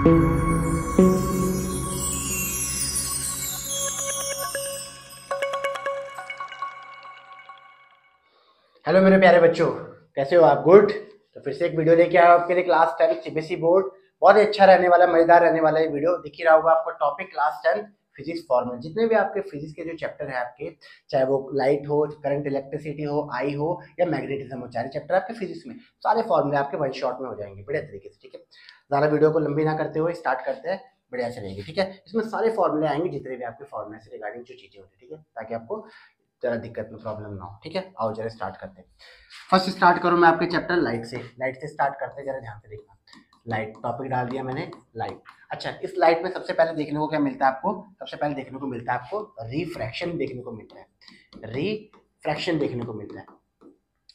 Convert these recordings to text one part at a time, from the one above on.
Hello मेरे प्यारे बच्चों, कैसे हो आप? गुड। तो फिर से एक वीडियो लेके आया आपके लिए क्लास 10 सीबीएसई बोर्ड। बहुत ही अच्छा रहने वाला, मजेदार रहने वाला ये वीडियो। दिख ही रहा होगा आपको, टॉपिक क्लास 10 फिजिक्स फॉर्मूला। जितने भी आपके फिजिक्स के जो चैप्टर है आपके, चाहे वो लाइट हो, करंट इलेक्ट्रिसिटी हो, आई हो या मैग्नेटिज्म हो, सारे चैप्टर आपके फिजिक्स में सारे फॉर्मूले आपके वन शॉट में हो जाएंगे बढ़िया तरीके से। ठीक है, ज़्यादा वीडियो को लंबी ना करते हुए स्टार्ट करते हैं, बढ़िया चलेंगे। ठीक है, इसमें सारे फॉर्मूले आएंगे जितने भी आपके फॉर्मूले से रिगार्डिंग जो चीजें होती है। ठीक है, ताकि आपको जरा दिक्कत में प्रॉब्लम ना हो। ठीक है, आओ जरा स्टार्ट करते हैं। फर्स्ट स्टार्ट करूँ मैं आपके चैप्टर लाइट से। लाइट से स्टार्ट करते हैं, जरा ध्यान से देखना। लाइट टॉपिक डाल दिया मैंने, लाइट। अच्छा, इस लाइट में सबसे पहले देखने को क्या मिलता है आपको? सबसे पहले देखने को मिलता है आपको रिफ्रैक्शन देखने को मिलता है। रिफ्रैक्शन देखने को मिलता है,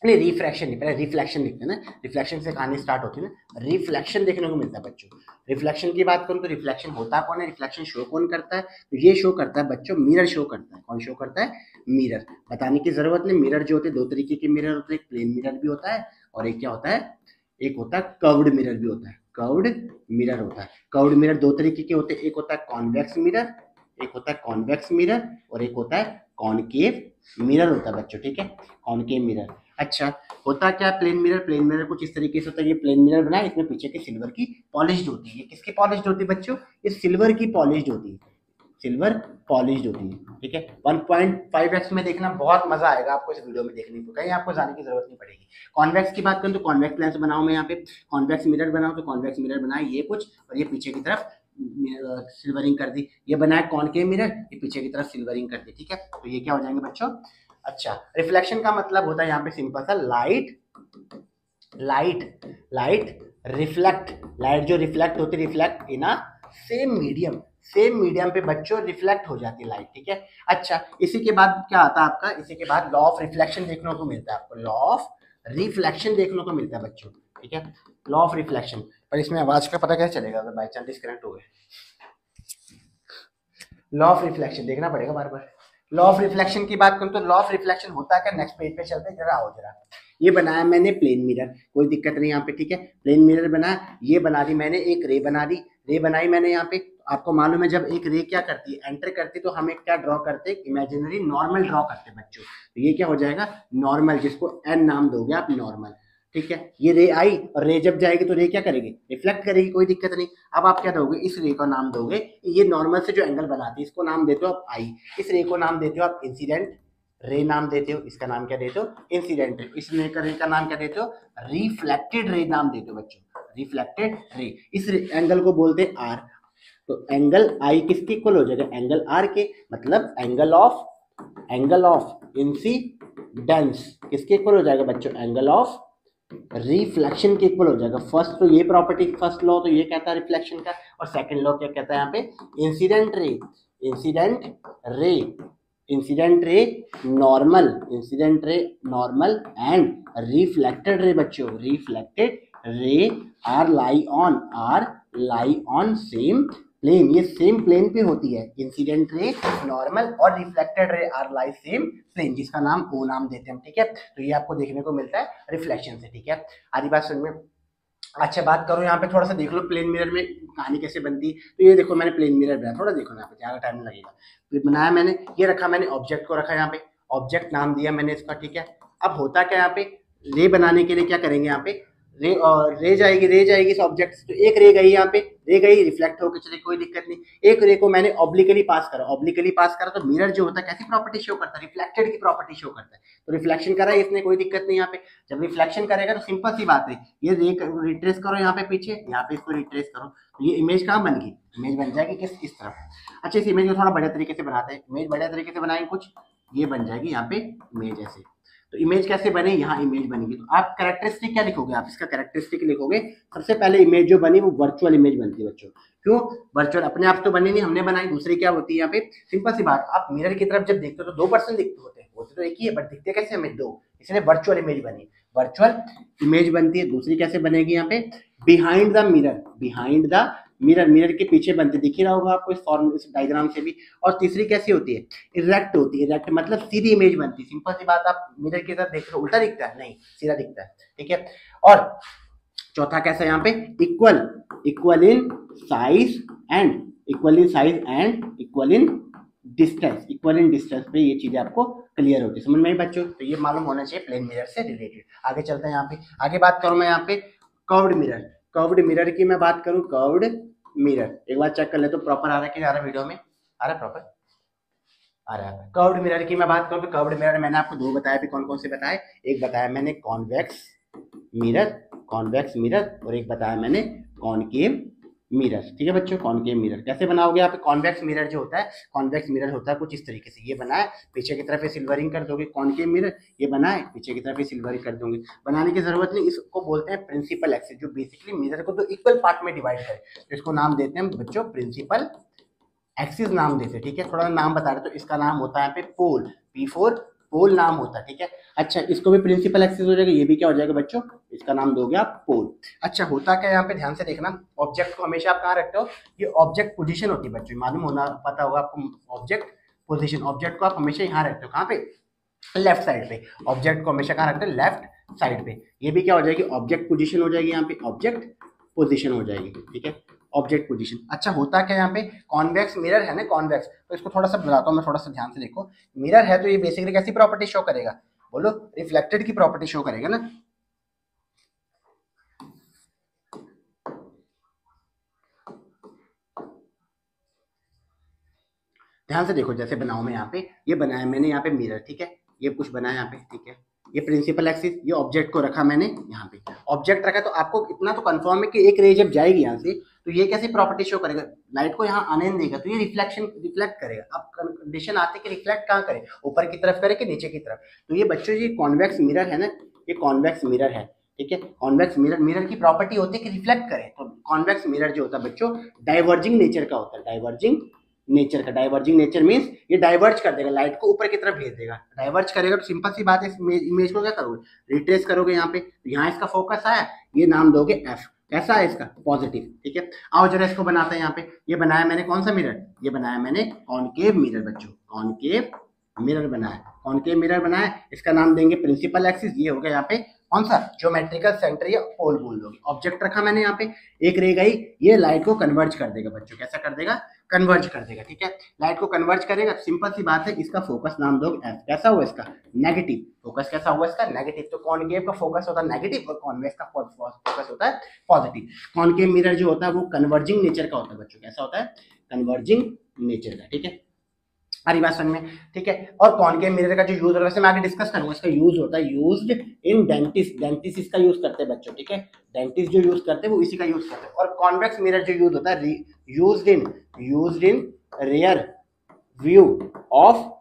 नहीं रिफ्रैक्शन नहीं, पहले रिफ्लेक्शन लिखते हैं ना, रिफ्लेक्शन से कहानी स्टार्ट होती है ना। रिफ्लेक्शन देखने को मिलता है बच्चों। रिफ्लेक्शन की बात करूं तो रिफ्लेक्शन होता कौन है, रिफ्लेक्शन शो कौन करता है? तो ये शो करता है बच्चों, मिरर शो करता है। कौन शो करता है? मिरर। बताने की जरूरत नहीं। मिरर जो होते हैं, दो तरीके के मिरर होते हैं, एक प्लेन मिरर भी होता है और एक क्या होता है, एक होता है कर्व्ड मिरर भी होता है। कर्व्ड मिरर होता है। कर्व्ड मिरर दो तरीके के होते हैं, एक होता है कॉन्वेक्स मिरर, एक होता है कॉन्वेक्स मिरर और एक होता है कॉनकेव मिरर होता है बच्चों। ठीक है, कॉनकेव मिरर। अच्छा, होता क्या है प्लेन मिरर? प्लेन मिरर कुछ इस तरीके से होता है। ये प्लेन मिरर बना है, इसमें पीछे की सिल्वर की पॉलिश्ड होती है। ये किसकी पॉलिश्ड होती है बच्चों? ये सिल्वर की पॉलिश्ड होती है, सिल्वर पॉलिश्ड होती है। ठीक है, 1.5x में देखना, बहुत मजा आएगा आपको इस वीडियो में देखने को, कहीं आपको जाने की जरूरत नहीं पड़ेगी। कॉन्वेक्स की बात करूं तो कॉन्वेक्स लेंस बनाऊं मैं यहाँ पे, कॉन्वेक्स मिरर बनाऊं तो कॉन्वेक्स मिरर बनाए ये कुछ, और ये पीछे की तरफ सिल्वरिंग कर दी। ये बनाया कॉनकेव मिरर, ये पीछे की तरफ सिल्वरिंग कर दी। ठीक है, तो ये क्या हो जाएंगे बच्चों? अच्छा, रिफ्लेक्शन का मतलब होता है यहाँ पे सिंपल सा, light light light reflect. Light जो रिफ्लेक्ट होती है, reflect in a same medium, same medium पे बच्चों रिफ्लेक्ट हो जाती है लाइट। ठीक है, अच्छा इसी के बाद क्या आता है आपका? इसी के बाद लॉ ऑफ रिफ्लेक्शन देखने को मिलता है आपको, लॉ ऑफ रिफ्लेक्शन देखने को मिलता है बच्चों। ठीक है, लॉ ऑफ रिफ्लेक्शन। पर इसमें आवाज का पता कैसे चलेगा अगर बाई चांस डिस्कनेक्ट हो गए? लॉ ऑफ रिफ्लेक्शन देखना पड़ेगा बार बार। लॉ ऑफ रिफ्लेक्शन की बात करूं तो लॉ ऑफ रिफ्लेक्शन होता है क्या? नेक्स्ट पेज पे चलते हैं, जरा आओ जरा। ये बनाया मैंने प्लेन मिरर, कोई दिक्कत नहीं यहाँ पे। ठीक है, प्लेन मिरर बनाया, ये बना दी मैंने, एक रे बना दी। रे बनाई मैंने यहाँ पे। आपको मालूम है जब एक रे क्या करती है, एंटर करती है, तो हम एक क्या ड्रॉ करते हैं? इमेजिनरी नॉर्मल ड्रॉ करते हैं बच्चों। तो ये क्या हो जाएगा? नॉर्मल, जिसको एन नाम दोगे आप, नॉर्मल। ठीक है, ये रे आई और रे जब जाएगी तो रे क्या करेगी? रिफ्लेक्ट करेगी, कोई दिक्कत नहीं। अब आप क्या दोगे? इस रे का नाम दोगे, ये नॉर्मल से जो एंगल बनाती है इसको नाम देते हो आप आई। इस रे को नाम देते हो आप इंसिडेंट रे नाम देते हो। इसका नाम क्या देते हो? Incident ray. इस रे का नाम क्या देते हो? रिफ्लेक्टेड रे नाम देते हो बच्चों, रिफ्लेक्टेड रे। इस एंगल को बोलते हैं आर। तो एंगल आई किसके इक्वल हो जाएगा? एंगल आर के। मतलब एंगल ऑफ इंसिडेंस किसके इक्वल हो जाएगा बच्चों? एंगल ऑफ रिफ्लेक्शन के इक्वल हो जाएगा। फर्स्ट तो ये प्रॉपर्टी, फर्स्ट लॉ तो ये कहता है रिफ्लेक्शन का, और सेकंड लॉ क्या कहता है यहाँ पे? Incident ray. Ray incident ray normal, incident ray normal and reflected ray बच्चों, reflected ray are lie on same plane. ये सेम प्लेन पे होती है। इंसिडेंट रे नॉर्मल और reflected ray are lie same plane, जिसका नाम ओ नाम देते हैं। ठीक है, तो ये आपको देखने को मिलता है रिफ्लेक्शन से। ठीक है, आधी बात समझ में। अच्छा, बात करो यहाँ पे, थोड़ा सा देख लो प्लेन मिरर में कहानी कैसे बनती है। तो ये देखो मैंने प्लेन मिरर बनाया, थोड़ा देखो यहाँ पे, ज़्यादा टाइम लगेगा। तो बनाया मैंने, ये रखा मैंने, ऑब्जेक्ट को रखा यहाँ पे, ऑब्जेक्ट नाम दिया मैंने इसका। ठीक है, अब होता क्या यहाँ पे, रे बनाने के लिए क्या करेंगे यहाँ पे? रे जाएगी इस ऑब्जेक्ट से। तो एक रे गई यहाँ पे, रे गई, रिफ्लेक्ट होकर चले, कोई दिक्कत नहीं। एक रे को मैंने ऑब्लिकली पास करा, तो मिरर जो होता है कैसी प्रॉपर्टी शो करता है? रिफ्लेक्टेड की प्रॉपर्टी शो करता है। तो रिफ्लेक्शन करा इसने, कोई दिक्कत नहीं यहाँ पे। जब रिफ्लेक्शन करेगा तो सिंपल सी बात है, ये रे रिट्रेस करो यहाँ पे पीछे, यहाँ पे इसको रिट्रेस करो, तो ये इमेज कहाँ बन गई? इमेज बन जाएगी किस? इस तरफ। अच्छा, इस इमेज को थोड़ा बढ़िया तरीके से बनाते हैं। इमेज बढ़िया तरीके से बनाएंगे कुछ, ये बन जाएगी यहाँ पे इमेज ऐसे। तो इमेज कैसे बने? यहाँ इमेज बनेगी। तो आप कैरेक्टरिस्टिक क्या लिखोगे? आप इसका कैरेक्टरिस्टिक लिखोगे। सबसे पहले इमेज जो बनी वो वर्चुअल इमेज बनती है बच्चों। क्यों वर्चुअल? अपने आप तो बनी नहीं, हमने बनाई। दूसरी क्या होती है यहाँ पे? सिंपल सी बात, आप मिरर की तरफ जब देखते हो तो 2% दिखते होते हैं, होते तो एक ही है, बट दिखते कैसे हमें? दो, इसलिए वर्चुअल इमेज बनी। वर्चुअल इमेज बनती है। दूसरी कैसे बनेगी यहाँ पे? बिहाइंड द मिरर, मिरर के पीछे बनती, दिख ही रहा होगा आपको इस डायग्राम से भी। और तीसरी कैसी होती है? इरेक्ट होती है। इरेक्ट मतलब सीधी इमेज बनती है। सिंपल सी बात, आप मिरर की तरफ देख रहे हो, उल्टा दिखता है? नहीं, सीधा दिखता है। ठीक है, और चौथा कैसा यहाँ पे? Equal in size and equal in size and equal in distance, equal in distance पे ये चीजें आपको क्लियर होती है, समझ में आई बच्चों? तो ये मालूम होना चाहिए प्लेन मिरर से रिलेटेड। आगे चलते हैं, यहाँ पे आगे बात करूं मैं यहाँ पे कर्व्ड मिरर। कर्व्ड मिरर की मैं बात करूं, कर्व्ड मिरर एक बार चेक कर ले तो प्रॉपर आ रहा है कि नहीं आ रहा वीडियो में, आ रहा है प्रॉपर आ रहा है। कर्व्ड मिरर की मैं बात करूं तो कर्व्ड मिरर मैंने आपको दो बताया, भी कौन कौन से बताए, एक बताया मैंने कॉन्वेक्स मिरर, कॉन्वेक्स मिरर, और एक बताया मैंने कॉनकेव मिरर। ठीक है बच्चों, कॉनकेव मिरर कैसे बनाओगे आप? कॉन्वेक्स मिरर जो होता है, कॉन्वेक्स मिरर होता है कुछ इस तरीके से, ये बना है पीछे की तरफ सिल्वरिंग कर दोगे। कॉनकेव मिरर ये बना है पीछे की तरफ सिल्वरिंग कर दोगे, बनाने की जरूरत नहीं। इसको बोलते हैं प्रिंसिपल एक्सिस, जो बेसिकली मिरर को तो इक्वल पार्ट में डिवाइड करे, तो इसको नाम देते हैं बच्चों प्रिंसिपल एक्सिस नाम देते हैं। ठीक है, थोड़ा नाम बता रहे तो इसका नाम होता है यहाँ पे पोल, P4 पोल नाम होता है। ठीक है, अच्छा इसको भी प्रिंसिपल एक्सिस हो जाएगा, ये भी क्या हो जाएगा बच्चों, इसका नाम दोगे आप पोल। अच्छा होता क्या यहाँ पे, ध्यान से देखना, ऑब्जेक्ट को हमेशा आप कहाँ रखते हो, ये ऑब्जेक्ट पोजीशन होती है बच्चों, मालूम होना पता होगा आपको ऑब्जेक्ट पोजीशन। ऑब्जेक्ट को आप हमेशा यहाँ रखते हो, कहाँ पे, लेफ्ट साइड पे। ऑब्जेक्ट को हमेशा कहाँ रखते हो, लेफ्ट साइड पे। ये भी क्या हो जाएगी, ऑब्जेक्ट पोजीशन हो जाएगी, यहाँ पे ऑब्जेक्ट पोजीशन हो जाएगी। ठीक है, ऑब्जेक्ट पोजीशन। अच्छा होता क्या यहाँ पे, कॉन्वेक्स मिरर है ना, कॉन्वेक्स, तो इसको थोड़ा सा बताता हूँ मैं, थोड़ा सा ध्यान से देखो। मिरर है तो ये बेसिकली कैसी प्रॉपर्टी शो करेगा, बोलो, रिफ्लेक्टेड की प्रॉपर्टी शो करेगा ना। ध्यान से देखो, जैसे बनाऊं मैं यहाँ पे, ये बनाया मैंने यहाँ पे मिरर। ठीक है, ये कुछ बनाया यहाँ पे। ठीक है, ये प्रिंसिपल एक्सिस, ये ऑब्जेक्ट को रखा मैंने यहाँ पे, ऑब्जेक्ट रखा, तो आपको इतना तो कंफर्म है कि एक रे जब जाएगी यहाँ से तो ये कैसी प्रॉपर्टी शो करेगा, लाइट को यहाँ आने नहीं देगा, तो ये रिफ्लेक्ट करेगा। अब कंडीशन आती है कि रिफ्लेक्ट कहाँ करे, ऊपर की तरफ करे कि नीचे की तरफ। तो ये बच्चों ये कॉन्वेक्स मिरर है ना, ये कॉन्वेक्स मिरर है। ठीक है, कॉन्वेक्स मिरर, मिरर की प्रॉपर्टी होती है कि रिफ्लेक्ट करे। तो कॉन्वेक्स मिरर जो होता है बच्चों डाइवर्जिंग नेचर का होता है, डाइवर्जिंग नेचर का। डाइवर्जिंग नेचर मीन्स ये डाइवर्ज कर देगा, लाइट को ऊपर की तरफ भेज देगा। डाइवर्ज करेगा तो सिंपल सी बात है, इमेज को क्या करोगे, रिट्रेस करोगे यहाँ पे, तो यहाँ इसका फोकस आया, ये नाम दोगे एफ। कैसा है इसका, पॉजिटिव। ठीक है, आओ जरा इसको बनाते हैं यहाँ पे। ये बनाया मैंने कौन सा मिरर, ये बनाया मैंने कॉनकेव मिरर बच्चों, कॉनकेव मिरर बनाया, कॉनकेव मिरर बनाया। इसका नाम देंगे प्रिंसिपल एक्सिस, ये हो गया यहाँ पे कौन सा, ज्योमेट्रिकल सेंटर या पोल बोल दोगे। ऑब्जेक्ट रखा मैंने यहाँ पे, एक रे गई, ये लाइट को कन्वर्ज कर देगा बच्चों, कैसा कर देगा, कन्वर्ज कर देगा। ठीक है, लाइट को कन्वर्ज करेगा, सिंपल सी बात है, इसका फोकस नाम दोगे एफ। कैसा हुआ इसका, नेगेटिव फोकस। कैसा हुआ इसका, नेगेटिव। तो कॉनकेव का फोकस होता है नेगेटिव और कॉन्वेक्स का फोकस होता है पॉजिटिव। कॉनकेव मिरर जो होता है वो कन्वर्जिंग नेचर का होता है बच्चों, कैसा होता है, कन्वर्जिंग नेचर का। ठीक है, हमारी बात समझ में। ठीक है, और कॉनकेव मिरर का जो यूज होता है, वैसे मैं आगे डिस्कस करूंगा, इसका यूज होता है यूज्ड इन डेंटिस्ट, डेंटिस्ट इसका यूज करते हैं बच्चों। ठीक है, डेंटिस्ट जो यूज करते हैं वो इसी का यूज करते हैं। और कॉन्वेक्स मिरर जो यूज होता है, used in rear view of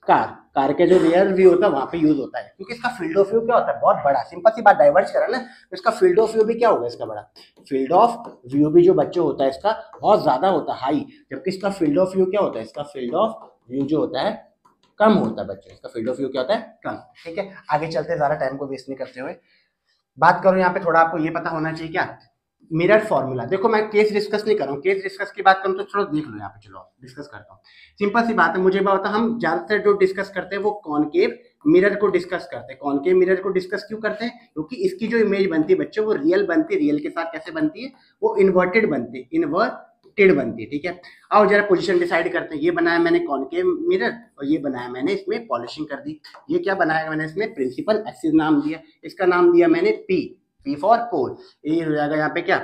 car, car के जो रियर व्यू होता है वहां पे यूज होता है, क्योंकि इसका फील्ड ऑफ व्यू क्या होता है, बहुत बड़ा। सिंपल सी बात, डाइवर्ज करा ना, तो इसका फील्ड ऑफ व्यू भी क्या होगा, इसका बड़ा। फील्ड ऑफ व्यू भी जो बच्चों होता है इसका बहुत ज्यादा होता है, हाई, जबकि इसका फील्ड ऑफ व्यू क्या होता है, इसका फील्ड ऑफ व्यू जो होता है कम होता है बच्चों, इसका फील्ड ऑफ व्यू क्या होता है, कम। ठीक है, आगे चलते हैं, ज्यादा टाइम को वेस्ट नहीं करते हुए बात करूं, यहाँ पे थोड़ा आपको ये पता होना चाहिए क्या, मिरर फॉर्मूला। देखो मैं केस डिस्कस नहीं कर रहा हूँ, केस डिस्कस की बात करूँ तो चलो देख लो यहाँ पे, चलो डिस्कस करता हूँ। सिंपल सी बात है, मुझे पता, हम ज्यादातर जो डिस्कस करते हैं वो कॉनकेव मिरर को डिस्कस करते हैं। कॉनकेव मिरर को डिस्कस क्यों करते हैं, क्योंकि इसकी जो इमेज बनती है बच्चों वो रियल बनती है। रियल के साथ कैसे बनती है, वो इन्वर्टेड बनती है, इन्वर्टेड बनती है। ठीक है, आओ जरा पोजीशन डिसाइड करते हैं। ये बनाया मैंने कॉनकेव मिरर और ये बनाया मैंने, इसमें पॉलिशिंग कर दी। ये क्या बनाया मैंने, इसमें प्रिंसिपल एक्सिस नाम दिया, इसका नाम दिया मैंने पी फॉर पोल। ये हो जाएगा यहाँ पे क्या,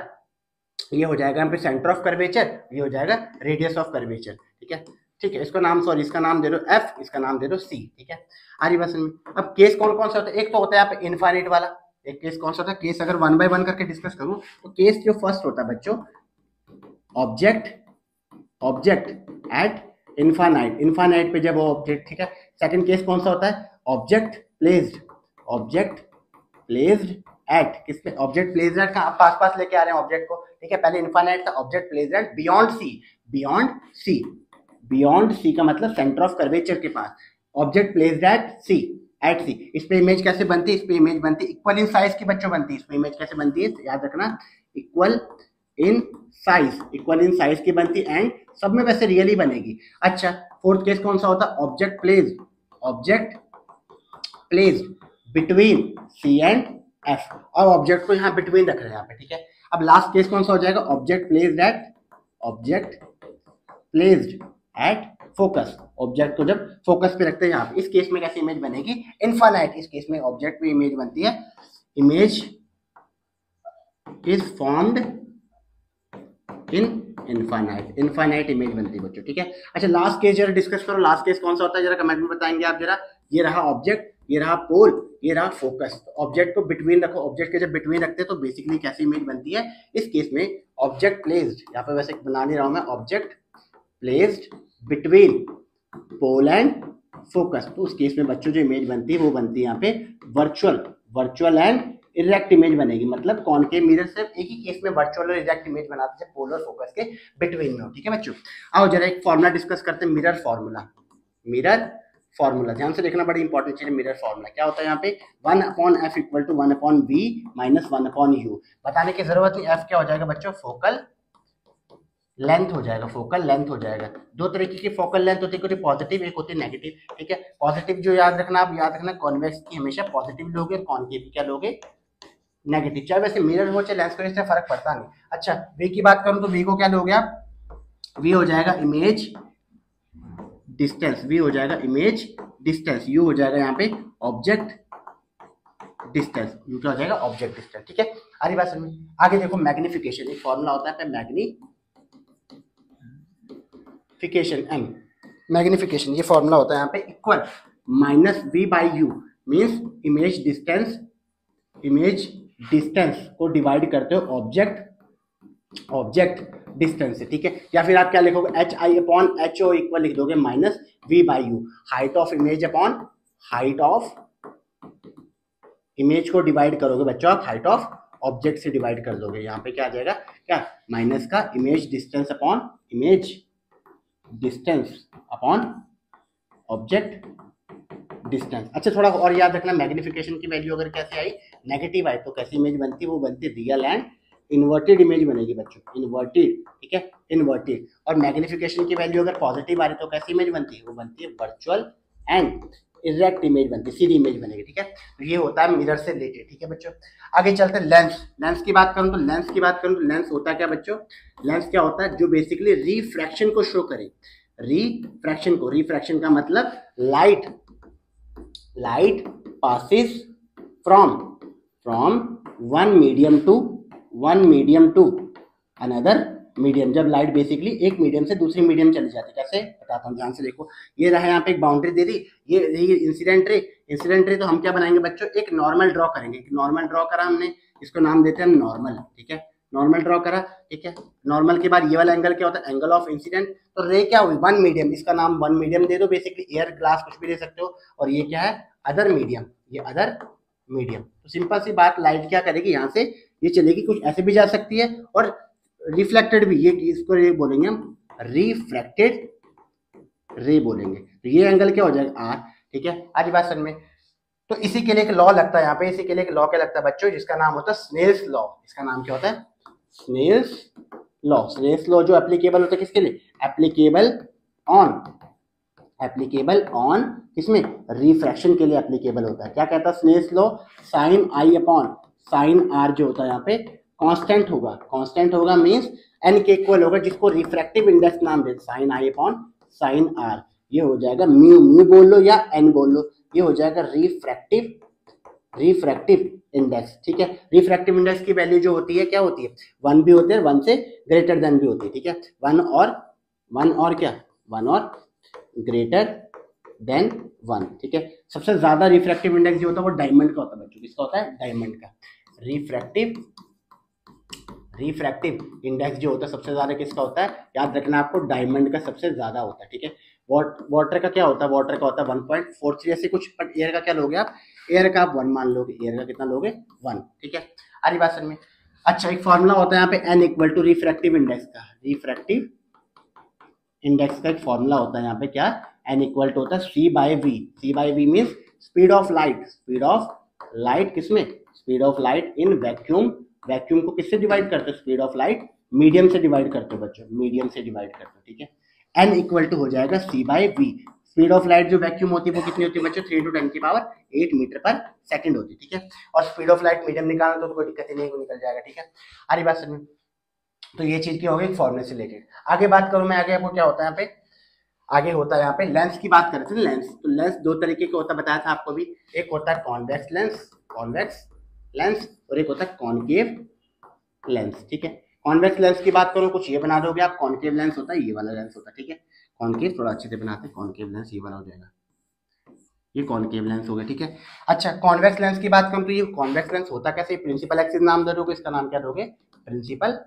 ये हो जाएगा यहाँ पे सेंटर ऑफ कर्वेचर, ये हो जाएगा रेडियस ऑफ कर्वेचर। ठीक है, ठीक है, इसका नाम, सॉरी इसका नाम दे दो एफ, इसका नाम दे दो सी। ठीक है, आरी बस में। अब केस कौन कौन सा होता है, एक तो होता है यहाँ पे इनफाइनाइट वाला, एक केस कौन सा होता है, केस अगर 1 बाय 1 करके डिस्कस करूं तो केस जो फर्स्ट होता है बच्चों, ऑब्जेक्ट एट इनफाइनाइट पे जब वो ऑब्जेक्ट। ठीक है, सेकंड केस कौन सा होता है, ऑब्जेक्ट प्लेस्ड एट, किस पे, ऑब्जेक्ट प्लेस्ड एट का आप पास पास लेके आ रहे हैं ऑब्जेक्ट को। ठीक है, पहले इनफाइनाइट था, object placed at beyond C का मतलब सेंटर ऑफ कर्वेचर के पास, ऑब्जेक्ट प्लेस्ड एट सी। इस पे इमेज कैसे बनती है, इस पे इमेज बनती है इक्वल इन साइज की बच्चों बनती है। इस पे इमेज कैसे बनती है, याद रखना, इक्वल इन साइज की बनती है, एंड सब में वैसे रियली बनेगी। अच्छा, फोर्थ केस कौन सा होता है, object placed between C and F, और ऑब्जेक्ट को यहाँ बिटवीन रख रहे हैं यहाँ पे। ठीक है, अब लास्ट केस कौन सा हो जाएगा, object placed at focus, object को जब फोकस पे रखते हैं यहाँ पे, इस केस में कैसी इमेज बनेगी, इनफाइनाइट। इस केस में ऑब्जेक्ट पे इमेज बनती है, image is formed in infinite image बनती है बच्चों, ठीक है। अच्छा लास्ट केस जरा डिस्कस करो, लास्ट केस कौन सा होता है जरा कमेंट में बताएंगे आप जरा। ये रहा ऑब्जेक्ट, ये रहा पोल, ये रहा फोकस। तो ऑब्जेक्ट को बिटवीन रखो, ऑब्जेक्ट के जब बिटवीन रखते हैं तो बेसिकली कैसी इमेज बनती है, इस केस में ऑब्जेक्ट प्लेस्ड, यहाँ पे वैसे बना नहीं रहा हूं मैं, object placed between pole and focus. तो उस केस में बच्चों जो इमेज बनती है वो बनती है यहाँ पे वर्चुअल एंड इरेक्ट इमेज बनेगी। मतलब कॉनकेव मिरर सिर्फ एक ही केस में वर्चुअल और इरेक्ट इमेज बनाते हैं, पोल और फोकस के बिटवीन में हो, ठीक है बच्चों। आओ जरा एक फॉर्मूला डिस्कस करते हैं, मिरर फॉर्मूला ध्यान से देखना, बड़ी इंपॉर्टेंट चीज है। मिरर फॉर्मूला क्या होता है यहाँ पे, 1/f equal to 1/v minus 1/u। बताने की जरूरत नहीं, f क्या हो जाएगा बच्चों, फोकल लेंथ हो जाएगा। दो तरीके की फोकल लेंथ होती है, पॉजिटिव एक होती है नेगेटिव, ठीक है। पॉजिटिव जो याद रखना कॉन्वेक्स की हमेशा पॉजिटिव लोगे, कॉनकेव की क्या लोगे, नेगेटिव। चाहे वैसे मिरर हो चाहे लेंस हो, इससे फर्क पड़ता नहीं। अच्छा वे की बात करूं तो वे को क्या लोगे आप, वी हो जाएगा इमेज डिस्टेंस, वी हो जाएगा इमेज डिस्टेंस, यू हो जाएगा यहाँ पे ऑब्जेक्ट डिस्टेंस, यू क्या हो जाएगा ऑब्जेक्ट डिस्टेंस, ठीक है। आगे बात समझ, आगे देखो मैग्निफिकेशन, एक फॉर्मूला होता है मैग्निफिकेशन, ये फॉर्मूला होता है यहाँ पे equal minus v by u, means image distance को डिवाइड करते हो ऑब्जेक्ट डिस्टेंस से, ठीक है। या फिर आप क्या लिखोगे, HI/HO इक्वल लिख दोगे minus V by you, height of image upon height of image को डिवाइड करोगे बच्चों आप हाइट ऑफ ऑब्जेक्ट से डिवाइड कर दोगे। यहाँ पे क्या आ जाएगा, क्या माइनस का image distance upon object distance. अच्छा थोड़ा और याद रखना, मैग्निफिकेशन की वैल्यू अगर कैसे आई, नेगेटिव आई तो कैसी इमेज बनती है, वो बनती है रियल एंड इन्वर्टेड इमेज बनेगी बच्चों, इन्वर्टेड, ठीक है, इन्वर्टेड। और मैग्निफिकेशन की वैल्यू अगर पॉजिटिव आ रही तो कैसी इमेज बनती है, वो बनती है वर्चुअल एंड इरेक्ट इमेज बनती है, सीधी इमेज बनेगी, ठीक है। तो ये होता है मिरर से रिलेटेड, ठीक है बच्चों। आगे चलते हैं लेंस की बात करूं तो लेंस होता है क्या बच्चों, लेंस क्या होता है, जो बेसिकली रिफ्रैक्शन को शो करे, रिफ्रैक्शन का मतलब light passes from one medium to another medium. जब लाइट बेसिकली एक मीडियम से दूसरी मीडियम चली जाती है, कैसे बताता हूँ, ध्यान से देखो। ये रहा यहाँ पे एक बाउंड्री दे दी, ये इंसिडेंट रे, तो हम क्या बनाएंगे बच्चों, एक नॉर्मल ड्रॉ करेंगे। नॉर्मल ड्रॉ करा हमने, इसको नाम देते हैं नॉर्मल, ठीक है। नॉर्मल ड्रॉ करा, ठीक है। नॉर्मल के बाद ये वाला एंगल क्या होता है, एंगल ऑफ इंसिडेंट। तो रे क्या हुई, वन मीडियम, इसका नाम वन मीडियम दे दो, बेसिकली एयर, ग्लास, कुछ भी दे सकते हो। और ये क्या है, अदर मीडियम, ये अदर मीडियम। तो सिंपल सी बात, लाइट क्या करेगी, यहाँ से ये चलेगी, कुछ ऐसे भी जा सकती है और रिफ्लेक्टेड भी, ये इसको रे बोलेंगे हम, रिफ्रैक्टेड रे बोलेंगे। तो ये एंगल क्या हो जाएगा, आर, ठीक है। आज बात समझ में। तो इसी के लिए एक लॉ लगता है यहाँ पे, इसी के लिए एक लॉ क्या लगता है बच्चों, जिसका नाम होता है स्नेल्स लॉ। इसका नाम क्या होता है, स्नेल्स लॉ जो एप्लीकेबल होता है किसके लिए, एप्लीकेबल ऑन किसमें, रिफ्रैक्शन के लिए एप्लीकेबल होता है। क्या कहता है Snell's law, sine i upon sine r जो होता है यहाँ पे कांस्टेंट होगा मींस एन के इक्वल होगा, जिसको रिफ्रैक्टिव इंडेक्स नाम देते, sine i upon sine r. ये हो जाएगा म्यू बोल लो या एन बोल लो, ये हो जाएगा रिफ्रैक्टिव इंडेक्स, ठीक है। रिफ्रैक्टिव इंडेक्स की वैल्यू जो होती है क्या होती है, 1 भी होती है, 1 से ग्रेटर देन भी होती है, ठीक है। 1 और ग्रेटर देन 1, ठीक है। सबसे ज्यादा रिफ्रैक्टिव इंडेक्स जो होता है वो डायमंड का होता है बच्चों, किसका होता है, डायमंड का। रिफ्रैक्टिव इंडेक्स जो होता है सबसे ज्यादा किसका होता है, याद रखना आपको, डायमंड का सबसे ज्यादा होता है, ठीक है। वाटर का क्या होता है, वाटर का होता है 1.43 ऐसे कुछ, बट एयर का क्या लोगे आप, एयर का आप 1 मान लोगे, एयर का कितना लोगे, 1, ठीक है। आगे बात समझ में। अच्छा एक फॉर्मूला होता है यहाँ पे n equal to refractive index का, रिफ्रैक्टिव इंडेक्स का एक फॉर्मूला होता है यहाँ पे, क्या, n इक्वल टू होता है C/V means speed of light किसमें, speed of light in vacuum को किससे डिवाइड करते हो, स्पीड ऑफ लाइट मीडियम से डिवाइड करते हो बच्चों, मीडियम से डिवाइड करते हो, ठीक है। n इक्वल टू हो जाएगा C/V, स्पीड ऑफ लाइट जो वैक्यूम होती है वो कितनी होती है बच्चों, 3 × 10⁸ मीटर पर सेकंड होती है, ठीक है। और स्पीड ऑफ लाइट मीडियम निकालना तो कोई दिक्कत ही नहीं, वो निकल जाएगा, ठीक है। आ रही बात समझ में? तो ये चीज क्या होगी, फॉर्मूले से रिलेटेड। आगे बात करूं मैं, आगे आपको क्या होता है यहाँ पे, आगे होता है यहाँ पे लेंस की बात करते हैं। लेंस, तो लेंस दो तरीके का होता है, बताया था आपको भी। एक होता है कॉन्वेक्स लेंस और एक होता है कॉनकेव लेंस, ठीक है। कॉन्वेक्स लेंस की बात करूं, कुछ ये बना दोगे आप। कॉनकेव लेंस होता है ये वाला लेंस होता है, ठीक है। कॉनकेव थोड़ा अच्छे से बनाते हैं, कॉनकेव लेंस ये वाला हो जाएगा, ये कॉनकेव लेंस हो गया, ठीक है। अच्छा, कॉन्वेक्स लेंस की बात करूं तो ये कॉन्वेक्स लेंस होता कैसे, प्रिंसिपल एक्सिस नाम दे दोगे, इसका नाम क्या दोगे, प्रिंसिपल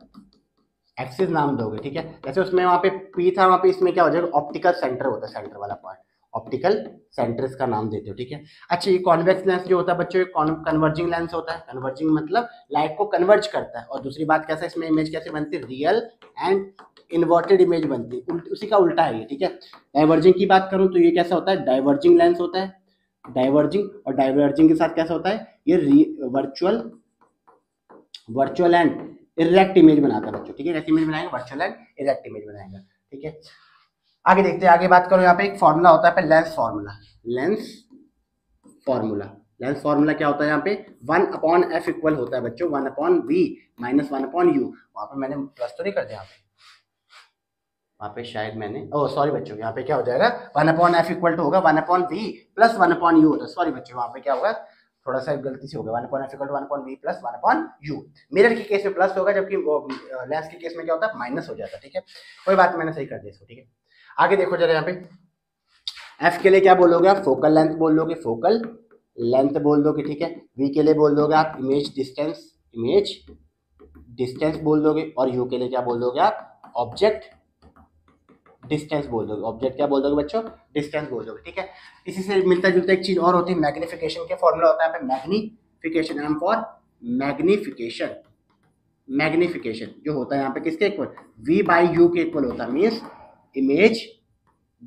एक्सिस नाम दोगे, ठीक है। जैसे उसमें वहां पे पी था, वहां पे इसमें क्या हो जाएगा, ऑप्टिकल सेंटर होता है, सेंटर वाला पॉइंट, ऑप्टिकल सेंटर इसका नाम देते हो, ठीक है। अच्छा, ये कॉन्वेक्स लेंस जो होता है बच्चों, कन्वर्जिंग लेंस होता है। कन्वर्जिंग मतलब लाइट को कन्वर्ज करता है। और दूसरी बात कैसे, इसमें इमेज कैसे बनती है, रियल एंड इन्वर्टेड इमेज बनती है, उसी का उल्टा है ये, ठीक है। डाइवर्जिंग की बात करूं तो ये कैसा होता है, डाइवर्जिंग लेंस होता है, डाइवर्जिंग। और डाइवर्जिंग के साथ कैसा होता है, ये वर्चुअल एंड इरेक्ट इमेज बनाता है बच्चों, ठीक है। कैसी इमेज बनाएगा, वर्चुअल एंड इरेक्ट इमेज बनाएगा, ठीक है। आगे देखते हैं, आगे बात करो, यहाँ पे एक फॉर्मूला होता है लेंस फॉर्मूला क्या होता है यहाँ पे, 1/f इक्वल होता है बच्चों 1/v माइनस 1/u। वहां पे मैंने प्लस तो नहीं कर दिया, यहाँ पे वहां पे शायद मैंने, ओ सॉरी बच्चों, यहाँ पे क्या हो जाएगा, 1/f इक्वल टू होगा 1/v प्लस 1/u होता है। सॉरी बच्चों, वहां पे क्या होगा, थोड़ा सा गलती से हो गया, 1/f equal to 1/v plus 1/u। Mirror के केस में प्लस होगा, जबकि लेंस के केस में क्या होता है, माइनस हो जाता है, ठीक है। कोई बात, मैंने सही कर दिया इसको, ठीक है। आगे देखो जरा, यहाँ पे f के लिए क्या बोलोगे आप, फोकल लेंथ बोल दोगे, फोकल लेंथ बोल दोगे, ठीक है। v के लिए बोल दोगे आप इमेज डिस्टेंस बोल दोगे। और u के लिए क्या बोल दोगे आप, ऑब्जेक्ट डिस्टेंस बोल दोगे। ऑब्जेक्ट क्या बोल दोगे बच्चों, डिस्टेंस बोल दोगे, ठीक है। इसी से मिलता जुलता एक चीज और होती है, मैग्निफिकेशन के फॉर्मूला होता है यहाँ पे, मैग्निफिकेशन, एम फॉर मैग्निफिकेशन जो होता है यहाँ पे किसके इक्वल, v/u के इक्वल होता है। मीन्स इमेज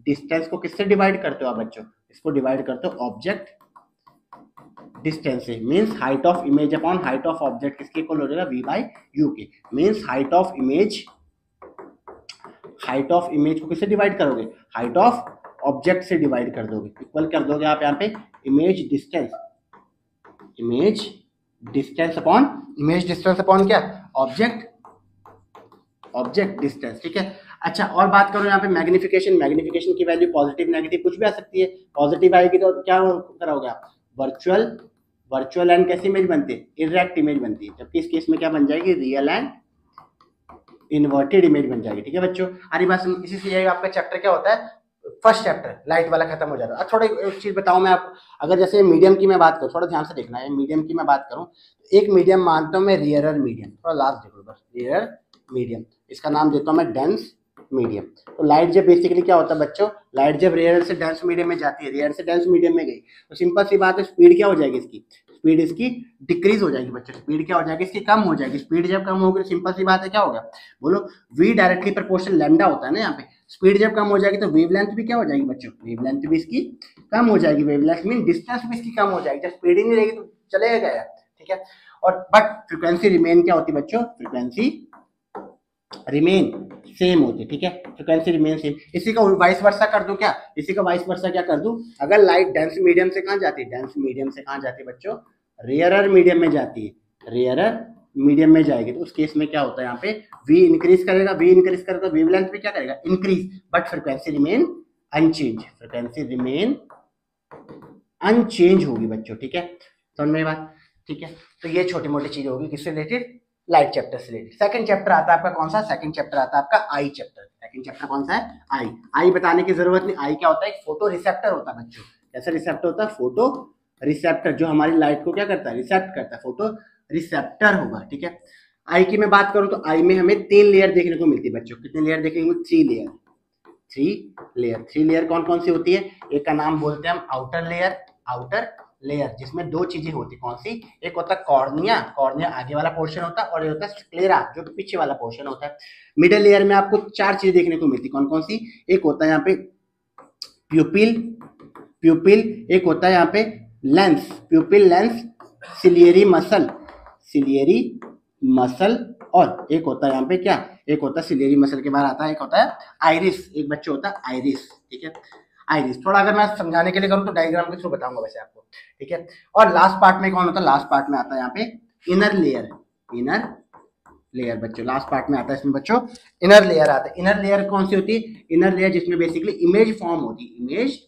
डिस्टेंस को किससे डिवाइड करते हो आप बच्चों, इसको डिवाइड करते हो ऑब्जेक्ट डिस्टेंस से। Means height of image upon height of object किसके इक्वल हो जाएगा, v/u के। मीन्स हाइट ऑफ इमेज को किससे डिवाइड करोगे, हाइट ऑफ ऑब्जेक्ट से डिवाइड कर दोगे, इक्वल कर दोगे आप यहाँ पे इमेज डिस्टेंस अपॉन क्या, ऑब्जेक्ट डिस्टेंस, ठीक है। अच्छा, और बात करो यहाँ पे मैग्निफिकेशन की वैल्यू पॉजिटिव नेगेटिव कुछ भी आ सकती है। पॉजिटिव आएगी तो क्या कराओगे आप, वर्चुअल एंड कैसी इमेज बनती है, इरेक्ट इमेज बनती है। जबकि इस केस में क्या बन जाएगी, रियल एंड इन्वर्टेड इमेज बन जाएगी, ठीक है बच्चों। अरे बस इसी से आपका चैप्टर क्या होता है, फर्स्ट चैप्टर लाइट वाला खत्म हो जाता है। अब थोड़ा एक चीज बताऊं मैं आपको, अगर जैसे मीडियम की मैं बात करूं, थोड़ा ध्यान से देखना है, मीडियम की मैं बात करूं, एक मीडियम मानता हूं मैं रियरर मीडियम, थोड़ा लास्ट देखो बस, रियरर मीडियम, इसका नाम देता हूं मैं डेंस मीडियम। तो लाइट जब बेसिकली क्या होता है बच्चों, लाइट जब रेयर से डेंस मीडियम में जाती है, रेयर से डेंस मीडियम में गई, तो सिंपल सी बात है, स्पीड क्या हो जाएगी इसकी, स्पीड इसकी डिक्रीज हो जाएगी बच्चों। स्पीड क्या हो जाएगी इसकी, कम हो जाएगी। स्पीड जब कम होगी तो सिंपल सी बात है क्या होगा, बोलो, v डायरेक्टली प्रोपोर्शनल लैम्डा होता है ना यहाँ पे। स्पीड जब कम हो जाएगी तो वेवलेंथ भी क्या हो जाएगी बच्चों, वेवलेंथ भी इसकी कम हो जाएगी। वेवलेंथ मीन डिस्टेंस भी इसकी कम हो जाएगी। जब स्पीड ही नहीं रहेगी तो चलेगा यार, ठीक है। और बट फ्रीक्वेंसी रिमेन क्या होती है बच्चों, फ्रीक्वेंसी रिमेन सेम होती है, ठीक है। Frequency remain same. इसी का वाइस वर्सा कर दूं क्या, इसी का वाइस वर्सा क्या कर दूं, अगर लाइट डेंस मीडियम से कहां जाती है, डेंस मीडियम से कहां जाती है बच्चों, रेयरर मीडियम में जाती है, रेयरर मीडियम में जाएगी, तो उस केस में क्या होता है यहाँ पे, v इंक्रीज करेगा, वेवलेंथ भी क्या करेगा, increase, but frequency remain unchange, होगी बच्चों, ठीक है। समझ में बात, ठीक है। तो ये छोटी मोटी चीज होगी किससे रिलेटेड, लाइट चैप्टर से रिलेटेड। सेकंड चैप्टर आता है आपका कौन सा, सेकंड चैप्टर आता है आपका आई चैप्टर। सेकंड चैप्टर कौन सा है, आई बताने की जरूरत नहीं। आई क्या होता है, एक फोटो रिसेप्टर होता है बच्चों। कैसा रिसेप्टर होता है, फोटो रिसेप्टर, जो हमारी लाइट को क्या करता है, रिसेप्ट करता है, फोटो रिसेप्टर होगा, ठीक है। आई की मैं बात करूं तो आई में हमें 3 लेयर देखने को मिलती है बच्चों। कितने लेयर देखने को, 3 लेयर कौन कौन सी होती है, एक का नाम बोलते हैं हम आउटर लेयर, जिसमें 2 चीजें होती है। कौन सी, एक होता है कॉर्निया आगे वाला पोर्शन होता है, और ये होता है स्क्लेरा जो पीछे वाला पोर्शन होता है। मिडिल लेयर में आपको 4 चीजें देखने को मिलती है। कौन कौन सी, एक होता है यहाँ पे प्यूपिल, एक होता है यहाँ पे लेंस, प्यूपिल लेंस, सिलियरी मसल, और एक होता है यहाँ पे क्या, एक होता है सिलियरी मसल के बाहर आता है, एक होता है आइरिस, एक बच्चे होता है आइरिस, ठीक है। आइरिस। थोड़ा अगर मैं समझाने के लिए करूँ तो डायग्राम के थ्रू बताऊंगा वैसे आपको, ठीक है। और लास्ट पार्ट में कौन होता है, लास्ट पार्ट में आता है यहाँ पे इनर लेयर, इनर लेयर बच्चों, लास्ट पार्ट में आता है इसमें बच्चों इनर लेयर आता है। इनर लेयर कौन सी होती है, इनर लेयर जिसमें बेसिकली इमेज फॉर्म होती है, इमेज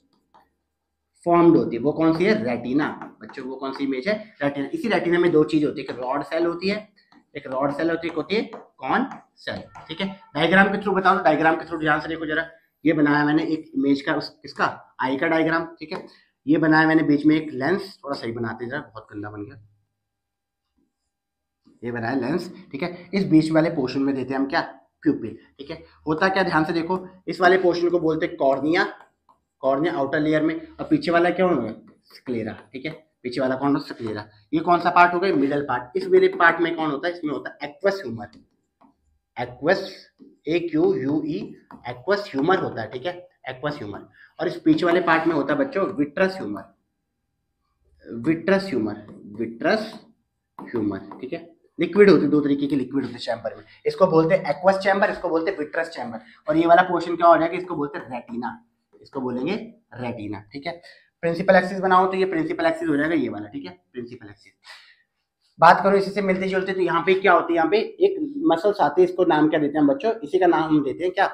फॉर्म्ड होती है, वो कौन सी है, रेटिना बच्चों, वो कौन सी इमेज है, रेटिना। इसी रेटिना में दो चीज होती है, एक रॉड सेल होती है, एक रॉड सेल होती है, एक होती है कॉन सेल, ठीक है। डायग्राम के थ्रू बताऊं, डायग्राम के थ्रू ध्यान से देखो जरा। ये बनाया मैंने एक इमेज का, इसका आई का डायग्राम, ठीक है। ये बनाया मैंने बीच में एक लेंस, थोड़ा सही बनाते हैं जरा, बहुत गंदा बन गया। ये बनाया लेंस, ठीक है। इस बीच वाले पोर्शन में देते हैं हम क्या, प्यूपिल, ठीक है। होता क्या, ध्यान से देखो, इस वाले पोर्शन को बोलते हैं कॉर्निया, कॉर्निया आउटर लेयर में, और पीछे वाला क्या होगा, स्क्लेरा, ठीक है। पीछे वाला कौन होता है, स्क्लेरा। ये कौन सा पार्ट हो गया, मिडल पार्ट। इस मिडिल पार्ट में कौन होता है, इसमें होता है aqueous humour, aqueous AQUE, aqueous humour होता है, ठीक है, एक्वस ह्यूमर। और इस पीछे वाले पार्ट में होता है बच्चों vitreous humour, vitreous humour, vitreous humour, ठीक है। लिक्विड होती है, दो तरीके की लिक्विड होती है चैम्बर में, इसको बोलते हैं एक्वस चैम्बर, इसको बोलते हैं विट्रस चैम्बर। और ये वाला पोर्शन क्या हो जाएगा, इसको बोलते हैं रेटिना, इसको बोलेंगे रेटिना, ठीक है। प्रिंसिपल एक्सिस बनाओ तो ये प्रिंसिपल एक्सिस हो जाएगा ये वाला, ठीक है, प्रिंसिपल एक्सिस। बात करो इसी से मिलते जुलते, तो यहाँ पे क्या होती है, यहाँ पे एक मसल्स आती है, इसको नाम क्या देते हैं बच्चों, इसी का नाम हम देते हैं क्या,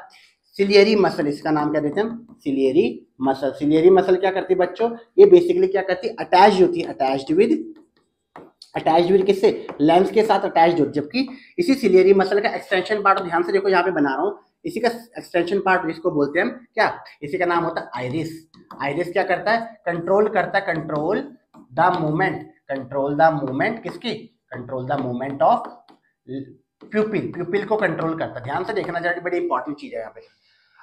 सिलियरी मसल। इसका नाम क्या देते हैं हम, सिलियरी मसल। सिलियरी मसल क्या करती है बच्चों, ये बेसिकली क्या करती है, अटैच्ड होती है, अटैच्ड विद किससे, लेंस के साथ अटैच्ड होती है। जबकि इसी सिलियरी मसल का एक्सटेंशन पार्ट, ध्यान से देखो यहाँ पे बना रहा हूँ, इसी का एक्सटेंशन पार्ट जिसको बोलते हैं हम क्या, इसी का नाम होता है आइरिस। आइरिस क्या करता है, कंट्रोल करता है, control the movement, control the movement किसकी, control the movement of pupil, pupil को कंट्रोल करता है। ध्यान से देखना जरा, बड़ी इंपॉर्टेंट चीज है यहाँ पे।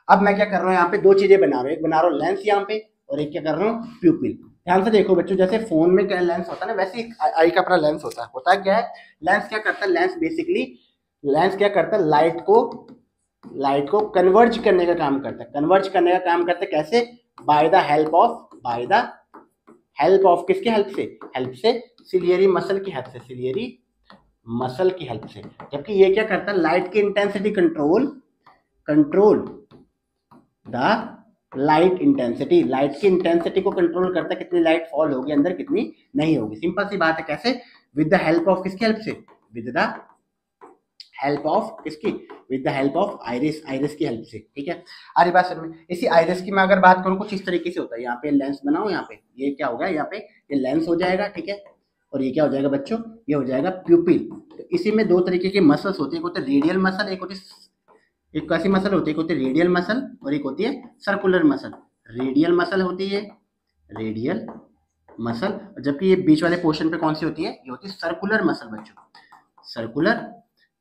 अब मैं क्या कर रहा हूँ, यहाँ पे दो चीजें बना रहा हूँ, एक बना रहा हूँ लेंस यहाँ पे, और एक क्या कर रहा हूँ, प्यूपिल। ध्यान से देखो बच्चों, जैसे फोन में क्या लेंस होता है ना, वैसे आई का अपना लेंस होता है क्या है, लेंस क्या करता है, लेंस बेसिकली, लेंस क्या करता है, लाइट को कन्वर्ज करने का काम करता है, कन्वर्ज करने का काम करता है, कैसे, बाय द हेल्प ऑफ किसके हेल्प से सिलियरी मसल की हेल्प से, सिलियरी मसल की हेल्प से। जबकि ये क्या करता है, लाइट की intensity control the light intensity, light की इंटेंसिटी को कंट्रोल करता है, कितनी लाइट फॉल होगी अंदर, कितनी नहीं होगी। सिंपल सी बात है, कैसे, विद द हेल्प ऑफ किसकी हेल्प से, विद द हेल्प ऑफ किसकी, with the help of iris, iris की हेल्प से, ठीक है। आ रही बात समझ में। इसी आइरिस की मैं अगर बात करूं, कुछ इस तरीके से होता है, यहाँ पे लेंस बनाओ, यहाँ पे ये क्या होगा, यहाँ पे ये लेंस हो जाएगा, ठीक है। और ये क्या हो जाएगा बच्चों, ये हो जाएगा प्यूपिल। तो इसी में दो तरीके के मसल्स होते हैं, एक होते हैं रेडियल मसल, एक होती है, एक कैसी मसल होती है, एक होती है रेडियल मसल और एक होती है सर्कुलर मसल। रेडियल मसल होती है रेडियल मसल, जबकि ये बीच वाले पोर्शन पे कौन सी होती है, ये होती है सर्कुलर मसल बच्चों, सर्कुलर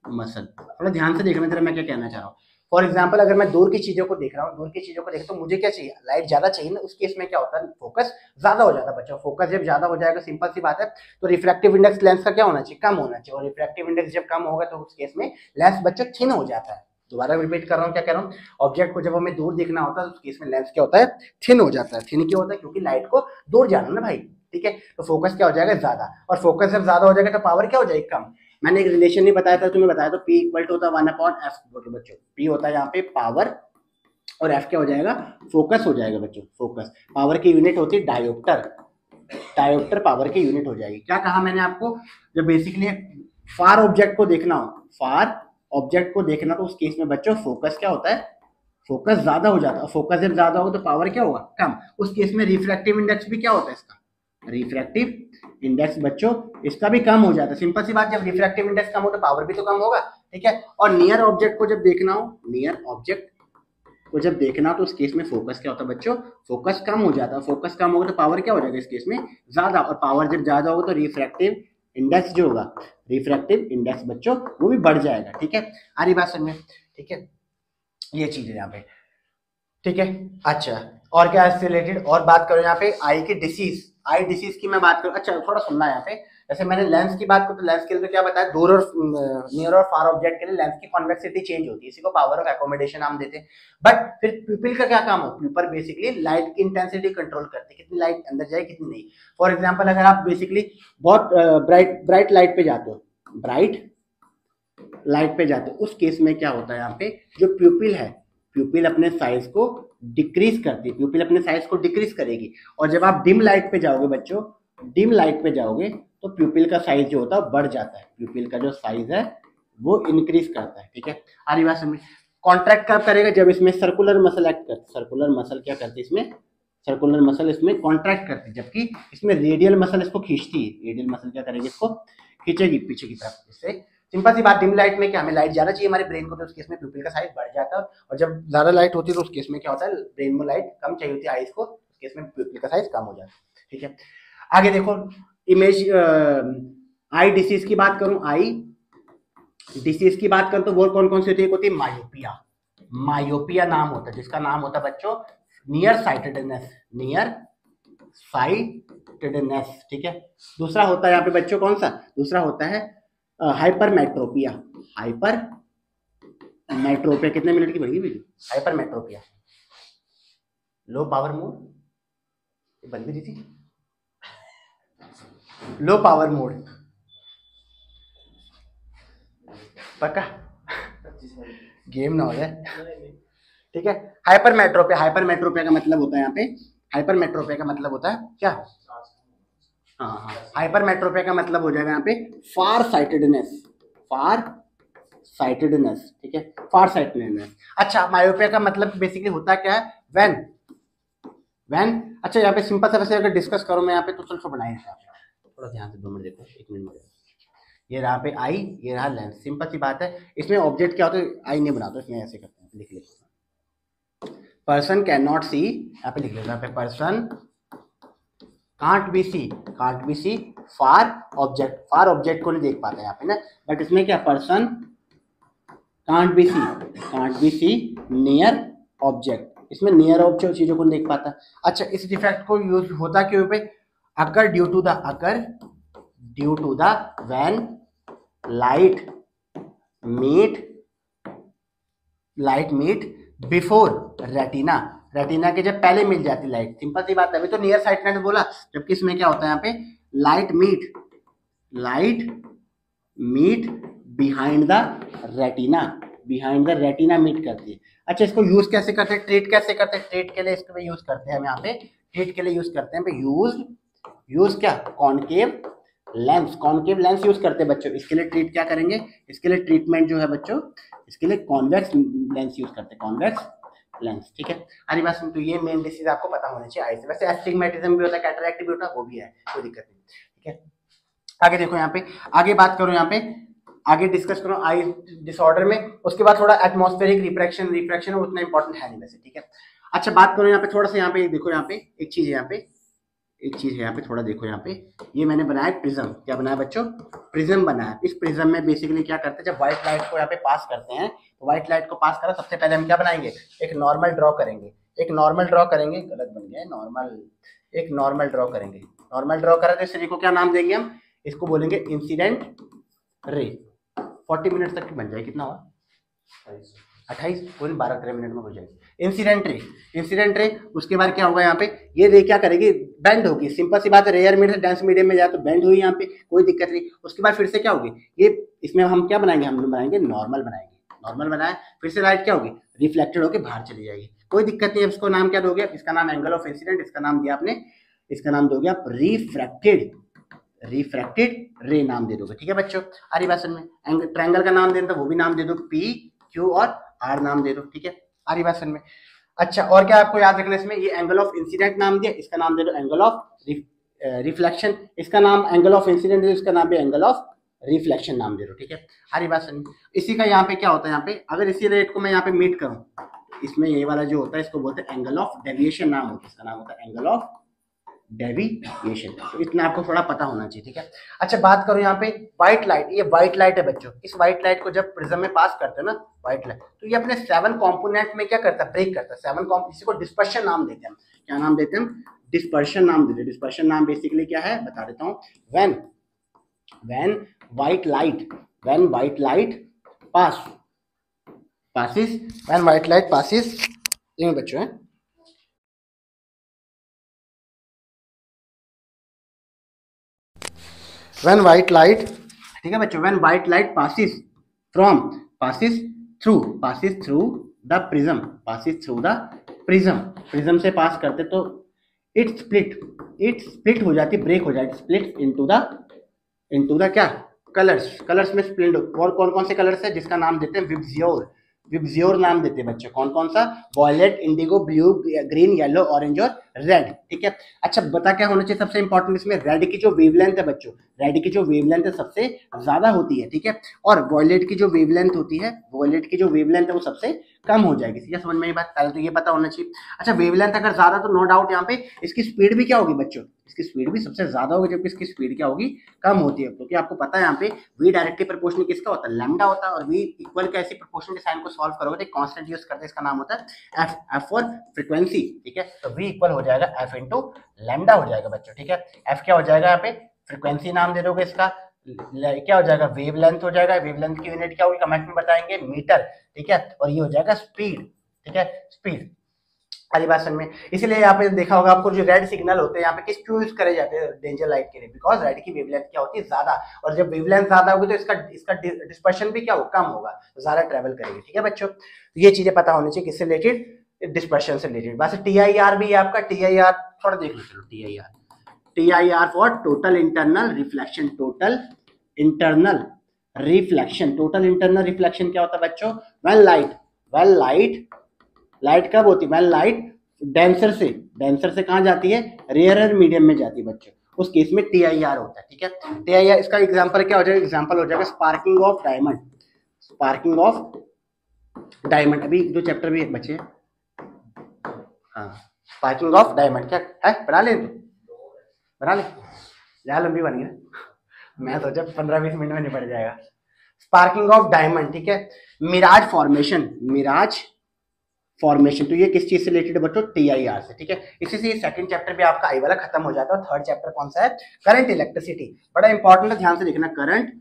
मसल। थोड़ा ध्यान से देखना जरा मैं क्या कहना चाह रहा हूँ। फॉर एग्जाम्पल अगर मैं दूर की चीजों को देख रहा हूँ, दूर की चीजों को देख तो मुझे क्या चाहिए, लाइट ज्यादा चाहिए ना, उस केस में क्या होता है, फोकस ज्यादा हो जाता है बच्चों। फोकस जब ज्यादा हो जाएगा, सिंपल सी बात है, तो रिफ्रैक्टिव इंडेक्स लेंस का क्या होना चाहिए, कम होना चाहिए। और रिफ्रैक्टिव इंडेक्स जब कम होगा तो उस केस में लेंस बच्चों थिन हो जाता है। दोबारा रिपीट कर रहा हूँ, क्या कह रहा हूँ, ऑब्जेक्ट को जब हमें दूर देखना होता है तो उस केस में लेंस क्या होता है, थिन हो जाता है। थिन क्यों होता है, क्योंकि लाइट को दूर जाना ना भाई, ठीक है। तो फोकस क्या हो जाएगा, ज्यादा, और फोकस जब ज्यादा हो जाएगा तो पावर क्या हो जाएगी, कम। मैंने एक रिलेशन नहीं बताया था, तुम्हें बताया तो P इक्वल टू होता है 1/f बच्चों। P होता है यहाँ पे पावर और F क्या हो जाएगा, फोकस हो जाएगा बच्चों, फोकस। पावर की यूनिट होती है डायोप्टर, डायोप्टर पावर की यूनिट हो जाएगी। क्या कहा मैंने आपको, जब बेसिकली फार ऑब्जेक्ट को देखना हो, फार ऑब्जेक्ट को देखना, तो उस केस में बच्चों फोकस क्या होता है, फोकस ज्यादा हो जाता है। फोकस जब ज्यादा होगा तो पावर क्या होगा, कम। उस केस में रिफ्रैक्टिव इंडेक्स भी क्या होता है इसका, रिफ्रैक्टिव इंडेक्स बच्चों इसका भी कम हो जाता है। सिंपल सी बात, जब रिफ्रैक्टिव इंडेक्स कम हो तो पावर भी तो कम होगा, ठीक है। और नियर ऑब्जेक्ट को जब देखना हो, नियर ऑब्जेक्ट को जब देखना तो उस केस में फोकस क्या होता है बच्चों, फोकस कम हो जाता है। फोकस कम होगा तो पावर क्या हो जाएगा इस केस में, ज्यादा। और पावर जब ज्यादा होगा तो रिफ्रैक्टिव इंडेक्स जो होगा, रिफ्रैक्टिव इंडेक्स बच्चों वो भी बढ़ जाएगा, ठीक है। आ रही बात समझ में, ठीक है। ये चीज है यहाँ पे, ठीक है। अच्छा, और क्या इससे रिलेटेड और बात करो, यहाँ पे आई की डिसीज, आई डिसीज की मैं बात करूँ। अच्छा थोड़ा सुनना है यहाँ पे, जैसे मैंने लेंस की बात करूँ तो लेंस के लिए तो क्या बताया, दूर और नियर और फार ऑब्जेक्ट के लिए लेंस की कॉन्वेक्सिटी चेंज होती है, इसी को पावर ऑफ एकोमोडेशन हम देते हैं। बट फिर प्यूपिल का क्या काम हो, प्यूपिल बेसिकली लाइट की इंटेंसिटी कंट्रोल करते हैं, कितनी लाइट अंदर जाए कितनी नहीं। फॉर एग्जाम्पल अगर आप बेसिकली बहुत ब्राइट लाइट पे जाते हो, ब्राइट लाइट पे जाते हो, उस केस में क्या होता है, यहाँ पे जो प्यूपिल है प्यूपिल अपने साइज को डिक्रीज करती है, प्यूपिल अपने साइज को डिक्रीज करेगी। और जब आप डिम लाइट पे जाओगे बच्चों, डिम लाइट पे जाओगे तो प्यूपिल का साइज जो होता है बढ़ जाता है, प्यूपिल का जो साइज है वो इंक्रीज करता है। ठीक है, आ रही बात समझ। कॉन्ट्रैक्ट कब करेगा, जब इसमें सर्कुलर मसल एक्ट करती, सर्कुलर मसल क्या करती है इसमें, सर्कुलर मसल इसमें कॉन्ट्रैक्ट करती है, जबकि इसमें रेडियल मसल इसको खींचती है, रेडियल मसल क्या करेगी, इसको खींचेगी पीछे की तरफ। इससे सिंपल सी बात, डिम लाइट में क्या हमें लाइट ज्यादा चाहिए हमारे ब्रेन को, तो उस केस में प्यूपिल का साइज बढ़ जाता है, और जब ज्यादा लाइट होती है तो उस केस में क्या होता है, ब्रेन में लाइट कम चाहिए होती है आईज को, उस केस में प्यूपिल का साइज कम हो जाता है। ठीक है, आगे देखो इमेज, आई डिसीज की बात करूं, आई डिसीज की बात करूं तो वो कौन कौन सी होती है, होती है मायोपिया, मायोपिया नाम होता है जिसका नाम होता है बच्चों नियर साइटेडनेस, नियर साइटेडनेस। ठीक है, दूसरा होता है यहाँ पे बच्चों कौन सा, दूसरा होता है हाइपरमेट्रोपिया, हाइपरमेट्रोपिया कितने मिनट की बढ़ी video, hypermetropia, low power mode बंद भी थी, लो पावर मोड पक्का गेम ना हो जाए। ठीक है, हाइपरमेट्रोपिया, हाइपरमेट्रोपिया का मतलब होता है यहाँ पे, हाइपरमेट्रोपिया का मतलब होता है क्या, हाँ, हाइपरमेट्रोपिया का मतलब हो जाएगा यहाँ पे फार साइटेडनेस, फार साइटेडनेस। ठीक है, फार साइटेडनेस। अच्छा, मायोपिया का मतलब बेसिकली होता क्या है, व्हेन व्हेन, अच्छा यहाँ पे सिंपल सा वैसे अगर डिस्कस करो मैं यहाँ पे तो चलो बनाए थोड़ा ध्यान से, 2 मिनट देखो, 1 मिनट में, ये रहा पे आई, ये रहा लेंस, सिंपल सी बात है। इसमें ऑब्जेक्ट क्या होता है, आई नहीं बनाते, इसमें ऐसे करते हैं, लिख लेते हैं, पर्सन कैन नॉट सी, यहाँ पे लिख लेते हैं, person can't be see, can't be see far object, far object को नहीं देख पाते यहाँ पे ना, बट इसमें क्या, person can't be see, can't be see near object, इसमें नियर ऑब्जेक्ट चीजों को नहीं देख पाता। अच्छा, इस डिफेक्ट को यूज होता क्यों पे, occur due to the, occur due to the when light meet before retina, retina के जब पहले मिल जाती लाइट, सिंपल सी बात है, अभी तो नियर साइटनेस बोला, जबकि इसमें क्या होता है यहाँ पे light meet behind the retina, behind the retina meet करती है। अच्छा, इसको यूज कैसे करते हैं, ट्रीट कैसे करते हैं, ट्रीट के लिए इसको यूज करते हैं हम यहाँ पे, ट्रीट के लिए यूज करते हैं यूज क्या, concave lens, concave lens use करते हैं बच्चों। इसके लिए ट्रीट क्या करेंगे, इसके लिए ट्रीटमेंट जो है बच्चों, इसके लिए कॉन्वेक्स लेंस यूज करते हैं, कॉन्वेक्स लेंस। ठीक है, हरी बात सुन, तो ये मेन डिसीज आपको पता होना चाहिए आई से। वैसे एस्टिग्मेटिज्म भी होता है, कैटरैक्ट भी होता है, वो भी है, कोई दिक्कत नहीं। ठीक है, आगे देखो यहाँ पे, आगे बात करो यहाँ पे, आगे डिस्कस करो आई डिसऑर्डर में, उसके बाद थोड़ा एटमॉस्फेरिक रिफ्रैक्शन उतना इंपॉर्टेंट है नहीं वैसे। ठीक है, अच्छा बात करो यहाँ पे थोड़ा सा, यहाँ पे देखो, यहाँ पे एक चीज है, यहाँ पे एक चीज है, यहाँ पे थोड़ा देखो, यहाँ पे ये मैंने बनाया प्रिज्म, क्या बनाया बच्चों, प्रिज्म बनाया। इस प्रिज्म में बेसिकली क्या करते हैं, जब व्हाइट लाइट को यहाँ पे पास करते हैं, तो व्हाइट लाइट को पास करा, सबसे पहले हम क्या बनाएंगे, एक नॉर्मल ड्रॉ करेंगे, एक नॉर्मल ड्रॉ करेंगे, गलत बन गया है, नॉर्मल, एक नॉर्मल ड्रॉ करेंगे, नॉर्मल ड्रॉ करा तो इस रे को क्या नाम देंगे हम, इसको बोलेंगे इंसिडेंट रे। 40 मिनट तक बन जाए, कितना हुआ, 28, कोई 12-13 मिनट में हो जाएगी। इंसिडेंट रे, इंसिडेंट रे, उसके बाद क्या होगा यहाँ पे, ये रे क्या करेगी, बेंड होगी, सिंपल सी बात है, रेयर मीडियम से डेंस मीडियम में जाए तो बेंड हुई यहाँ पे, कोई दिक्कत नहीं। उसके बाद फिर से क्या होगी, ये इसमें हम क्या बनाएंगे, हम बनाएंगे नॉर्मल, बनाएंगे नॉर्मल बनाया, फिर से लाइट क्या होगी, रिफ्लेक्टेड होकर बाहर चली जाएगी, कोई दिक्कत नहीं है। इसको नाम क्या दोगे, इसका नाम एंगल ऑफ इंसिडेंट, इसका नाम दिया आपने, इसका नाम दोगे आप रिफ्रैक्टेड रे नाम दे दोगे। ठीक है बच्चों, आरी बात समझ में, ट्रायंगल का नाम देना तो वो भी नाम दे दो, पी क्यू और आर नाम दे दो। ठीक है, आरी बात समझ में। अच्छा, और क्या आपको याद रखना है इसमें, ये एंगल ऑफ इंसिडेंट नाम दिया, इसका नाम दे दो एंगल ऑफ रिफ्लेक्शन, इसका नाम एंगल ऑफ इंसिडेंट है, इसका नाम भी एंगल ऑफ रिफ्लेक्शन नाम दे दो। ठीक है, आरी बात समझ में। इसी का यहाँ पे क्या होता है, यहाँ पे अगर इसी रेट को मैं यहाँ पे मीट करूँ, इसमें ये वाला जो होता है इसको बोलते हैं एंगल ऑफ डेविएशन नाम होता है, इसका नाम होता है एंगल ऑफ डेविएशन, तो इतना आपको थोड़ा पता होना चाहिए। ठीक है, अच्छा बात करो यहाँ पे व्हाइट लाइट, ये व्हाइट लाइट है बच्चों, इस व्हाइट लाइट को जब प्रिज्म में पास करते हैं ना व्हाइट लाइट, तो ये अपने 7 कंपोनेंट में क्या करता है, ब्रेक करता है। 7 कंपोनेंट, इसी को डिस्पर्शन नाम देते हैं, क्या नाम देते हैं, डिस्पर्शन नाम देते हैं। डिस्पर्शन नाम बेसिकली क्या है बता देता हूँ, व्हेन व्हाइट लाइट passes, ये बच्चों है, when white light, ठीक है बच्चों, when white light passes through the prism, passes through the prism, prism से पास करते तो इट स्प्लिट हो जाती, ब्रेक हो जाती, स्प्लिट इनटू द क्या, कलर्स, कलर्स में स्प्लिट। और कौन कौन से कलर्स है जिसका नाम देते हैं विब्जियोर, विब्जियोर नाम देते हैं बच्चे, कौन कौन सा, violet, indigo, blue, green, yellow, orange और रेड, ठीक है। अच्छा बता क्या होना चाहिए सबसे इंपॉर्टेंट इसमें, रेड की जो वेवलेंथ है बच्चों, रेड की जो वेवलेंथ है सबसे ज्यादा होती है, ठीक है, और वॉयलेट की जो वेवलेंथ होती है, वॉयलेट की जो वेवलेंथ है वो सबसे कम हो जाएगी। ठीक है, समझ में ये बात, पहले तो ये पता होना चाहिए। अच्छा वेवलेंथ अगर ज्यादा तो नो डाउट यहाँ पे इसकी स्पीड भी क्या होगी बच्चों, इसकी स्पीड भी सबसे ज्यादा होगी, जबकि इसकी स्पीड क्या होगी, कम होती है, क्योंकि आपको पता है यहाँ पे v डायरेक्टली प्रोपोर्शनल किसका होता है, लैम्डा होता है, और v इक्वल का ऐसी प्रोपोर्शनल के साइन को सॉल्व करोगे तो कांस्टेंट यूज करते हैं, इसका नाम होता है f फॉर फ्रीक्वेंसी, ठीक है। तो v इक्वल हो जाएगा f इंटू लैम्डा हो जाएगा बच्चों, ठीक है। f क्या हो जाएगा यहाँ पे, फ्रीक्वेंसी नाम दे दोगे इसका, क्या हो जाएगा, वेवलेंथ हो जाएगा, वेवलेंथ की यूनिट क्या होगी कमेंट में बताएंगे, मीटर, ठीक है, और ये हो जाएगा स्पीड, ठीक है, स्पीड वाली बात समझ में। इसलिए यहाँ पे देखा होगा आपको जो रेड सिग्नल होते हैं यहाँ पे किस क्यों यूज करे जाते हैं, डेंजर लाइट के लिए, बिकॉज रेड की वेवलेंथ क्या होती है ज्यादा, और जब वेवलेंथ ज्यादा होगी तो इसका डिस्पर्शन भी क्या हो, कम होगा, तो ज्यादा ट्रेवल करेगी, ठीक है बच्चों। तो ये चीजें पता होनी चाहिए किससे रिलेटेड, डिस्पर्शन से रिलेटेड। बस TIR भी है आपका, TIR थोड़ा देख लो, चलो TIR for total internal reflection, total internal reflection, total internal reflection क्या होता है बच्चों, व्हेन लाइट कब होती है, व्हेन लाइट डेंसर से कहाँ जाती है, रेयरर मीडियम में जाती है बच्चों, उस केस में TIR होता है, ठीक है। TIR इसका एग्जांपल क्या हो जाएगा, एग्जांपल हो जाएगा sparking of diamond, sparking of diamond, अभी जो चैप्टर भी बचे, हाँ स्पार्किंग ऑफ डायमंड क्या है, बना ले यार, लंबी बन गया, मैं सोचा 15-20 मिनट में निपट जाएगा। स्पार्किंग ऑफ डायमंड, ठीक है, मिराज फॉर्मेशन, तो ये किस चीज से रिलेटेड है बच्चों, TIR से, ठीक है। इसी से सेकंड चैप्टर भी आपका आई वाला खत्म हो जाता है, और थर्ड चैप्टर कौन सा है, करंट इलेक्ट्रिसिटी, बड़ा इंपॉर्टेंट है, ध्यान से देखना, करंट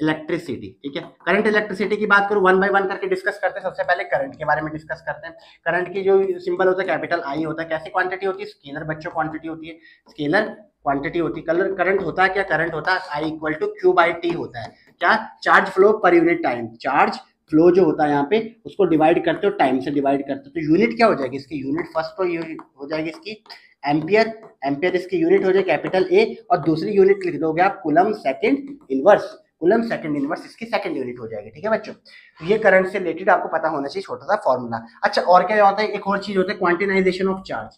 इलेक्ट्रिसिटी, ठीक है। करंट इलेक्ट्रिसिटी की बात करूं, 1 बाय 1 करके डिस्कस करते हैं। सबसे पहले करंट के बारे में डिस्कस करते हैं। करंट की जो सिंबल होता है कैपिटल I होता है, कैसी क्वांटिटी होती है, स्केलर बच्चों क्वांटिटी होती है, स्केलर क्वांटिटी होती है। कलर करंट होता है क्या, करंट होता है I इक्वल टू Q/T होता है, क्या, charge flow per unit time, charge flow जो होता है यहाँ पे उसको डिवाइड करते हो, टाइम से डिवाइड करते हो, तो यूनिट क्या हो जाएगी इसकी, यूनिट फर्स्ट तो हो जाएगी इसकी एम्पियर इसकी यूनिट हो जाएगी कैपिटल A, और दूसरी यूनिट लिख दोगे आप कूलम सेकंड इनवर्स इसकी सेकंड यूनिट हो जाएगी, ठीक है बच्चों। तो ये करंट से रिलेटेड आपको पता होना चाहिए, छोटा सा फॉर्मूला। अच्छा और क्या होता है, एक और चीज होता है क्वांटिनाइजेशन ऑफ चार्ज,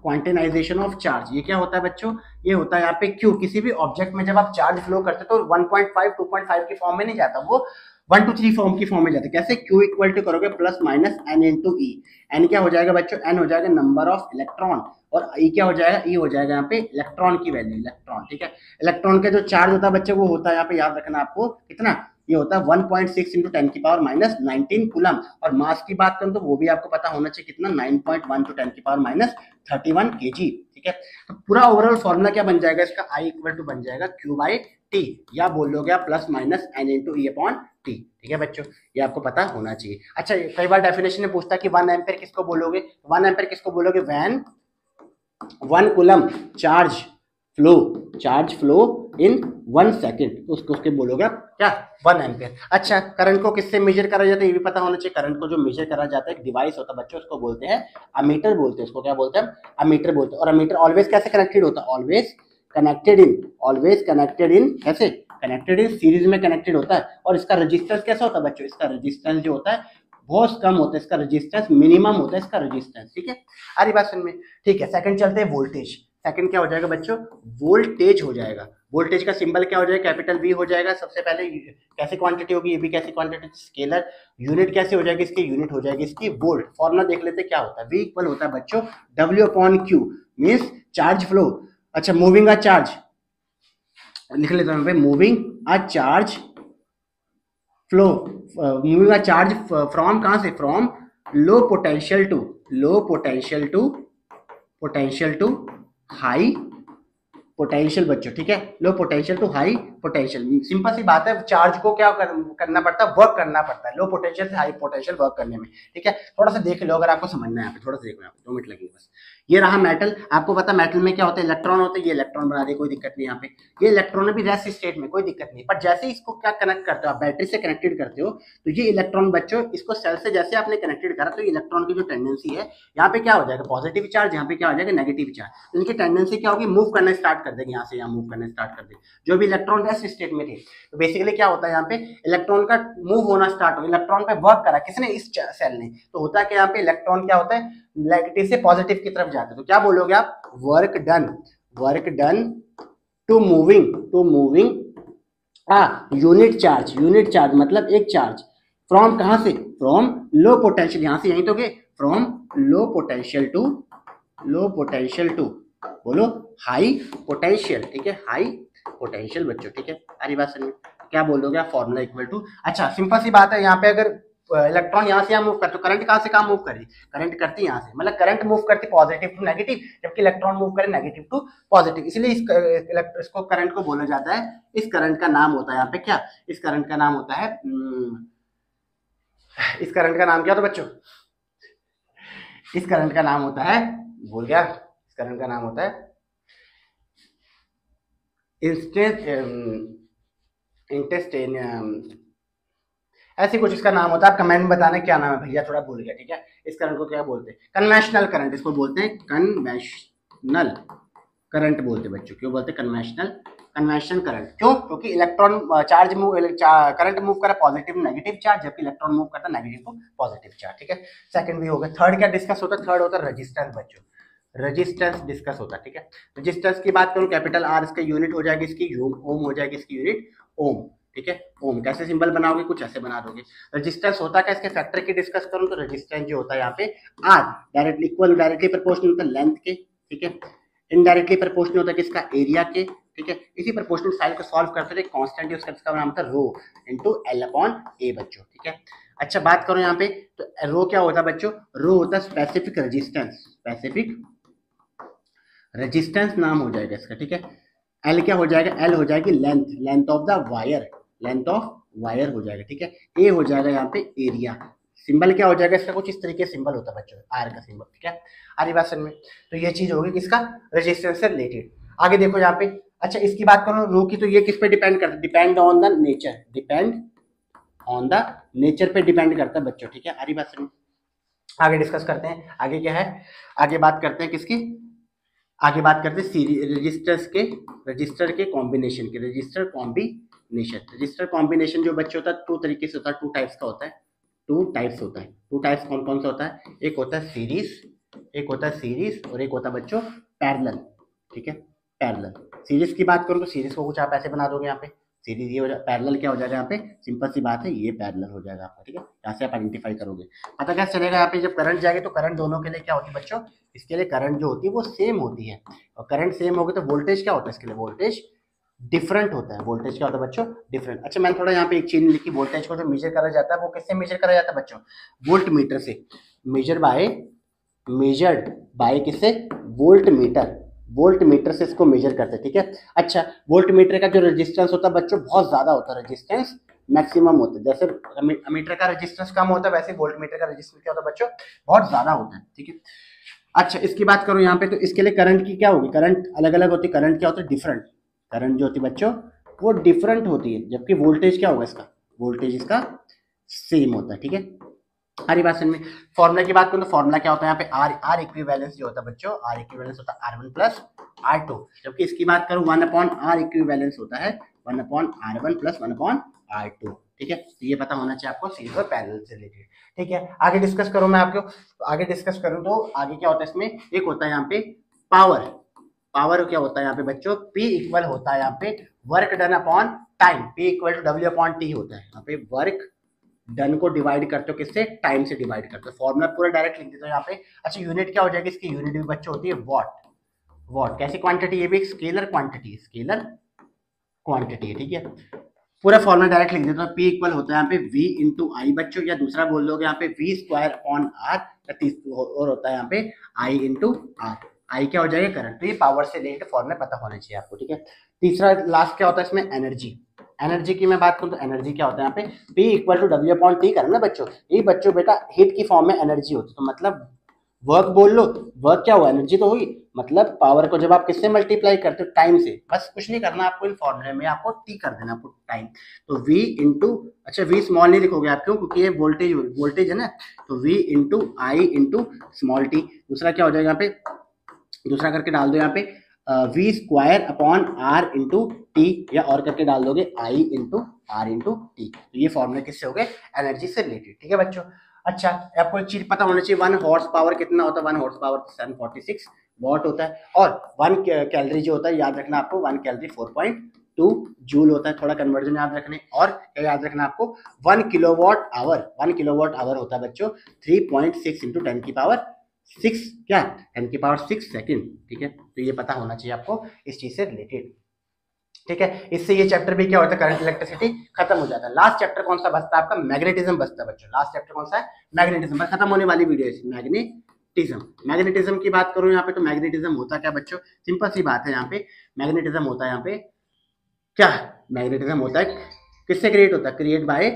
क्वांटिनाइजेशन ऑफ चार्ज, ये क्या होता है बच्चों, ये होता है यहाँ पे Q, किसी भी ऑब्जेक्ट में जब आप चार्ज फ्लो करते हो तो 1.5 2.5 की फॉर्म में नहीं जाता, वो 1 2 3 फॉर्म की फॉर्म में जाता है। कैसे, Q इक्वल टू करोगे plus minus N into E, N क्या हो जाएगा बच्चों, N हो जाएगा नंबर ऑफ इलेक्ट्रॉन, और E क्या हो जाएगा, E हो जाएगा यहाँ पे इलेक्ट्रॉन की वैल्यू, इलेक्ट्रॉन, ठीक है। इलेक्ट्रॉन का जो चार्ज होता है बच्चों वो होता है यहाँ पे, याद रखना आपको कितना, ये होता है 1.6 इंटू 10 की पावर माइनस 19 कूलम, और मास की बात करूं तो वो भी आपको पता होना चाहिए कितना, 9.1 टू 10 की पावर माइनस 31 kg, ठीक है। तो पूरा ओवरऑल फॉर्मूला क्या बन जाएगा इसका, I इक्वल टू बन जाएगा Q/T, या बोल लोगे आप plus minus N into E upon T, ठीक है बच्चों, ये आपको पता होना चाहिए। अच्छा कई बार डेफिनेशन में पूछता है कि 1 एम्पियर किसको बोलोगे, 1 एम्पियर किसको बोलोगे, when 1 coulomb charge flow in 1 second, उसके बोलोगे आप क्या, 1 एम्पियर। अच्छा करंट को किससे मेजर करा जाता है, ये भी पता होना चाहिए। करंट को जो मेजर करा जाता है एक डिवाइस होता है बच्चों, उसको बोलते हैं अमीटर, बोलते हैं उसको, क्या बोलते हैं, अमीटर बोलते हैं। और अमीटर ऑलवेज कैसे कनेक्टेड होता है, ऑलवेज कनेक्टेड इन कैसे, कनेक्टेड इन सीरीज में कनेक्टेड होता है। और इसका रेजिस्टेंस कैसा होता है बच्चों, इसका रेजिस्टेंस जो होता है बहुत कम होता है, इसका रेजिस्टेंस मिनिमम होता है, इसका रेजिस्टेंस, ठीक है। आ रही बात समझ में, ठीक है। सेकंड चलते हैं वोल्टेज, सेकंड क्या हो जाएगा बच्चों, वोल्टेज हो जाएगा। वोल्टेज का सिंबल क्या हो जाएगा, कैपिटल V हो जाएगा। सबसे पहले कैसी क्वांटिटी होगी, ये भी कैसी क्वांटिटी, स्केलर, यूनिट कैसे हो जाएगी इसकी, यूनिट हो जाएगी इसकी वोल्ट। फॉर्मूला देख लेते क्या होता है, V इक्वल होता है बच्चों W/Q, मींस चार्ज फ्लो। अच्छा मूविंग अ चार्ज लिख लेता हूं, moving a charge flow, moving a charge from, कहां से, from low potential to high potential बच्चों, ठीक है, low potential to high potential. Simple सी बात है, चार्ज को क्या करना पड़ता है, वर्क करना पड़ता है लो पोटेंशियल से हाई पोटेंशियल वर्क करने में, ठीक है। थोड़ा सा देख लो अगर आपको समझना है, यहाँ पे थोड़ा सा देख लो, यहाँ पे 2 मिनट लगेंगे बस। ये रहा मेटल, आपको पता मेटल में क्या होता है, इलेक्ट्रॉन होते हैं, ये इलेक्ट्रॉन बना दे, कोई दिक्कत नहीं यहाँ पे। ये इलेक्ट्रॉन है भी रेस्ट स्टेट में, कोई दिक्कत नहीं, पर जैसे इसको क्या कनेक्ट करते हो आप, बैटरी से कनेक्टेड करते हो, तो ये इलेक्ट्रॉन बच्चों इसको सेल से जैसे आपने कनेक्टेड करा, तो इलेक्ट्रॉन की जो टेंडेंसी है यहाँ पे क्या हो जाएगा, पॉजिटिव चार्ज, यहाँ पे क्या हो जाएगा नेगेटिव चार्ज। तो इनकी टेंडेंसी क्या होगी, मूव करना स्टार्ट कर देगी, यहाँ से यहाँ मूव करना स्टार्ट कर देगी। जो भी इलेक्ट्रॉन रेस्ट स्टेट में थे, तो बेसिकली क्या होता है यहाँ पे इलेक्ट्रॉन का मूव होना स्टार्ट हो, इलेक्ट्रॉन पे वर्क करा किसने, इस सेल ने, तो होता है कि यहाँ पे इलेक्ट्रॉन क्या होता है नेगेटिव से पॉजिटिव की तरफ जाते हैं। तो क्या बोलोगे आप, work done to moving unit charge मतलब एक चार्ज फ्रॉम कहां से, फ्रॉम लो पोटेंशियल, यहां से यहीं तो गए, फ्रॉम लो पोटेंशियल टू बोलो हाई पोटेंशियल, ठीक है, हाई पोटेंशियल बच्चों, ठीक है। सारी बात समझ, क्या बोलोगे आप, फॉर्मूला इक्वल टू, अच्छा सिंपल सी बात है, यहाँ पे अगर इलेक्ट्रॉन यहाँ से यहाँ मूव करते, तो करंट कहाँ से कहाँ मूव करी, करंट करती यहाँ से, मतलब करंट मूव करती पॉजिटिव टू नेगेटिव, जबकि इलेक्ट्रॉन मूव करे नेगेटिव टू पॉजिटिव, इसलिए इसको करंट को बोला जाता है, इस करंट का नाम होता है यहाँ पे क्या, इस करंट का नाम होता है इस करंट का नाम क्या होता है बच्चों, इस करंट का नाम होता है, भूल गया, इस करंट का नाम होता है ऐसे कुछ इसका नाम होता है, आप कमेंट में बताना क्या नाम है भैया, थोड़ा भूल गया, ठीक है। इस करंट को क्या बोलते हैं, कन्वेंशनल करंट, इसको बोलते हैं कन्वेंशनल करंट बोलते हैं बच्चों। क्यों बोलते हैं कन्वेंशनल करंट, क्यों, क्योंकि electron charge move, current move करा पॉजिटिव नेगेटिव चार्ज, जबकि इलेक्ट्रॉन मूव करता नेगेटिव टू पॉजिटिव चार्ज, ठीक है। सेकंड भी हो गया। थर्ड क्या डिस्कस होता है, थर्ड होता है रेजिस्टेंस बच्चों, रेजिस्टेंस डिस्कस होता है, ठीक है। रेजिस्टेंस की बात करूं, कैपिटल आर इसका यूनिट हो जाएगी, इसकी ओम हो जाएगी, इसकी यूनिट ओम, ठीक है। ओम कैसे सिंबल बनाओगे, कुछ ऐसे बना दोगे। रेजिस्टेंस होता क्या, इसके फैक्टर की डिस्कस करूं तो रेजिस्टेंस जो होता है यहाँ पे R directly equal, directly proportional होता है लेंथ के, ठीक है। इनडायरेक्टली प्रोपोर्शनल होता है किसका, एरिया के, ठीक है। इसी प्रोपोर्शनल साइड को सॉल्व करते थे, कांस्टेंट यूज करते, इसका नाम था रो इनटू एल अपॉन ए बच्चों, ठीक है। अच्छा बात करो यहाँ पे, तो रो क्या होता है बच्चों, रो होता है स्पेसिफिक रेजिस्टेंस नाम हो जाएगा इसका, ठीक है। एल क्या हो जाएगा, एल हो जाएगी लेंथ ऑफ द वायर, हो जाएगा, ठीक है। ए हो जाएगा यहाँ पे एरिया, सिंबल क्या हो जाएगा इसका, कुछ इस तरीके से सिंबल होता है बच्चों, आर का सिंबल, ठीक है। आरी बात समझ में, तो ये चीज होगी किसका, रेजिस्टेंस से रिलेटेड। आगे देखो यहाँ पे, अच्छा इसकी बात करो रो की, तो ये किस पे डिपेंड करता है, डिपेंड ऑन द नेचर पे डिपेंड करता है बच्चों, ठीक है। आरी बात समझ, आगे डिस्कस करते हैं, आगे क्या है, आगे बात करते हैं किसकी, आगे बात करते हैं रजिस्टर के कॉम्बिनेशन के, रजिस्टर कॉम्बिनेशन जो बच्चे होता है 2 तरीके से होता है, 2 टाइप्स का होता है, 2 टाइप्स होता है। 2 टाइप्स कौन कौन सा होता है, एक होता है सीरीज और एक होता है बच्चों पैरेलल, ठीक है। पैरेलल, सीरीज की बात करूं तो सीरीज को कुछ आप ऐसे बना दोगे यहाँ पे, सीरीज ये हो जाए, पैरेलल क्या हो जाएगा यहाँ पे, सिंपल सी बात है, ये पैरेलल हो जाएगा आपका, ठीक है। यहाँ से आप आइडेंटिफाई करोगे, पता कैसे चलेगा, यहाँ पे जब करंट जाएगी तो करंट दोनों के लिए क्या होती है बच्चों, इसके लिए करंट जो होती है वो सेम होती है, और करंट सेम होगी तो वोल्टेज क्या होता है, इसके लिए वोल्टेज डिफरेंट होता है, वोल्टेज क्या होता है बच्चों, डिफरेंट। अच्छा मैंने थोड़ा यहाँ पे एक चीज लिखी, वोल्टेज को जो मेजर करा जाता है वो किससे मेजर करा जाता है बच्चों, वोल्ट मीटर से, मेजर्ड बाय किससे, वोल्ट मीटर से इसको मेजर करते हैं, ठीक है। अच्छा वोल्ट मीटर का जो रेजिस्टेंस होता है बच्चों बहुत ज्यादा होता है, रेजिस्टेंस मैक्सिमम होता है, जैसे मीटर का रेजिस्टेंस कम होता है वैसे वोल्ट मीटर का रेजिस्टेंस क्या होता है बच्चों, बहुत ज्यादा होता है, ठीक है। अच्छा इसकी बात करो यहाँ पे, तो इसके लिए करंट की क्या होगी, करंट अलग अलग होती है, करंट क्या होता है डिफरेंट, करंट जो होती है बच्चों वो डिफरेंट होती है, जबकि वोल्टेज क्या होगा इसका, वोल्टेज इसका सेम होता है, ठीक है। हरी बात में फॉर्मूला की बात करूं तो फॉर्मूला क्या होता है यहाँ पे, आर इक्विवेलेंस जो होता है बच्चों, आर इक्विवेलेंस होता है R1 प्लस R2, जबकि इसकी बात करूं 1/R इक्विवेलेंस होता है 1/R1 प्लस 1/R2, ठीक है। तो ये पता होना चाहिए आपको सीरीज और पैरेलल से रिलेटेड, ठीक है। आगे डिस्कस करूं मैं आपको, आगे डिस्कस करूं तो आगे क्या होता है इसमें, एक होता है यहाँ पे पावर क्या होता है यहाँ पे बच्चों, P इक्वल होता है यहाँ पे work done upon time, P equal to W upon T होता है, यहाँ पे वर्क डन को डिवाइड करते हो किससे, टाइम से डिवाइड करते हो, फॉर्मूला पूरा डायरेक्ट लिख देते हो यहाँ पे। अच्छा यूनिट क्या हो जाएगी इसकी, यूनिट भी बच्चों होती है वॉट, कैसी क्वांटिटी, ये भी एक स्केलर क्वांटिटी है, ठीक है। पूरा फॉर्मूला डायरेक्ट लिख देते हो, P इक्वल होता है यहाँ पे V इंटू आई बच्चों, या दूसरा बोल दोगे यहाँ पे V स्क्वायर अपॉन R, और होता है यहाँ पे I इंटू R, आई क्या हो जाएगा करंट, तो ये पावर से रिलेटेड फॉर्मूला पता होना चाहिए आपको, ठीक है। तीसरा लास्ट क्या होता है इसमें, एनर्जी। एनर्जी की मैं बात करूं तो एनर्जी क्या होता है यहाँ पे, P equal to W upon T करें ना बच्चों, ये बच्चों बेटा हीट की फॉर्म में एनर्जी होती है, तो मतलब वर्क बोल लो, वर्क क्या हुआ, एनर्जी तो हुई, मतलब पावर को जब आप किससे मल्टीप्लाई करते हो, टाइम से, बस कुछ नहीं करना आपको, इन फॉर्मूले में आपको टी कर देना, आपको टाइम, तो v इंटू, अच्छा v स्मॉल नहीं लिखोगे आप, क्यों, क्योंकि ये वोल्टेज वोल्टेज है ना, तो v इंटू आई इंटू स्मॉल टी। दूसरा क्या हो जाएगा यहाँ पे, दूसरा करके डाल दो यहाँ पे V square upon R into T, या और करके डाल दोगे I into R into T. तो ये फॉर्मूले किससे हो गए, एनर्जी से रिलेटेड, ठीक है बच्चों। अच्छा, आपको एक चीज पता होना चाहिए, 1 हॉर्स पावर कितना होता है, 1 हॉर्स पावर 746 वॉट होता है, और 1 कैलोरी जो होता है, याद रखना आपको 1 कैलोरी 4.2 जूल होता है, थोड़ा कन्वर्जन याद रखने, और क्या याद रखना आपको, 1 किलोवाट आवर, 1 किलोवाट आवर होता है बच्चों 3.6 इंटू 10 की पावर 6, क्या 10 की पावर 6 सेकेंड, ठीक है, तो ये पता होना चाहिए आपको इस चीज से रिलेटेड, ठीक है। इससे ये चैप्टर भी क्या होता है, करंट इलेक्ट्रिसिटी खत्म हो जाता है। लास्ट चैप्टर कौन सा बचता है आपका, मैग्नेटिज्म बचता है बच्चों, लास्ट चैप्टर कौन सा है, मैग्नेटिज्म, खत्म होने वाली वीडियो है मैग्नेटिज्म। मैग्नेटिज्म की बात करूं यहाँ पे, तो मैग्नेटिज्म होता क्या बच्चों, सिंपल सी बात है, यहाँ पे मैग्नेटिज्म होता है, यहाँ पे क्या, मैग्नेटिज्म होता है किससे क्रिएट होता है, क्रिएट बाय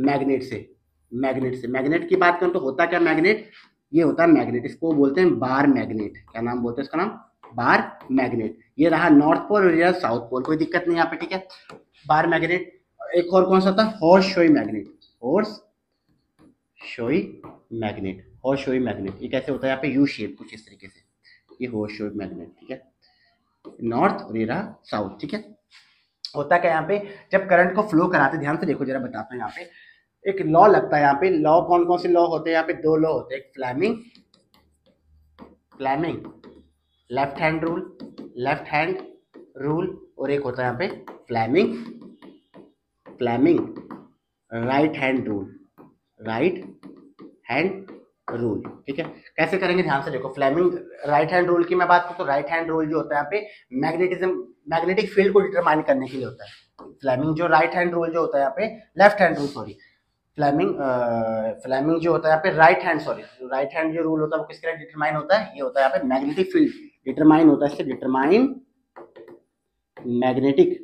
मैग्नेट से, मैग्नेट से। मैग्नेट की बात करूं तो होता क्या मैग्नेट, ये होता है मैग्नेट, इसको बोलते हैं बार मैग्नेट, क्या नाम बोलते हैं इसका नाम, बार मैग्नेट। ये रहा नॉर्थ पोल और ये साउथ पोल, कोई दिक्कत नहीं यहाँ पे, ठीक है, बार मैग्नेट। एक और कौन सा था, horse showy magnet, horse showy magnet, horse showy magnet, ये कैसे होता है यहाँ पे, यू शेप कुछ इस तरीके से, ये हॉर्स शोई मैग्नेट, ठीक है, नॉर्थ और ये रहा साउथ, ठीक है। होता क्या यहाँ पे, जब करंट को फ्लो कराते, ध्यान से देखो जरा बताता हूँ, यहाँ पे एक लॉ लगता है, यहाँ पे लॉ कौन कौन से लॉ होते हैं, यहाँ पे 2 लॉ होते हैं, एक Fleming, Fleming left hand rule, left hand rule, और एक होता है यहाँ पे Fleming, Fleming right hand rule, right hand rule, ठीक है। कैसे करेंगे ध्यान से देखो, फ्लेमिंग राइट हैंड रूल की मैं बात करूँ तो राइट हैंड रूल जो होता है यहाँ पे मैग्नेटिज्म, मैग्नेटिक फील्ड को डिटरमाइन करने के लिए होता है। फ्लेमिंग जो राइट हैंड रूल जो होता है यहाँ पे, left hand rule sorry, Fleming Fleming जो होता है यहाँ पे right hand, sorry right hand जो रूल होता है वो किसके लिए डिटरमाइन होता है, ये होता है यहाँ पे मैग्नेटिक फील्ड डिटरमाइन होता है, इससे determine magnetic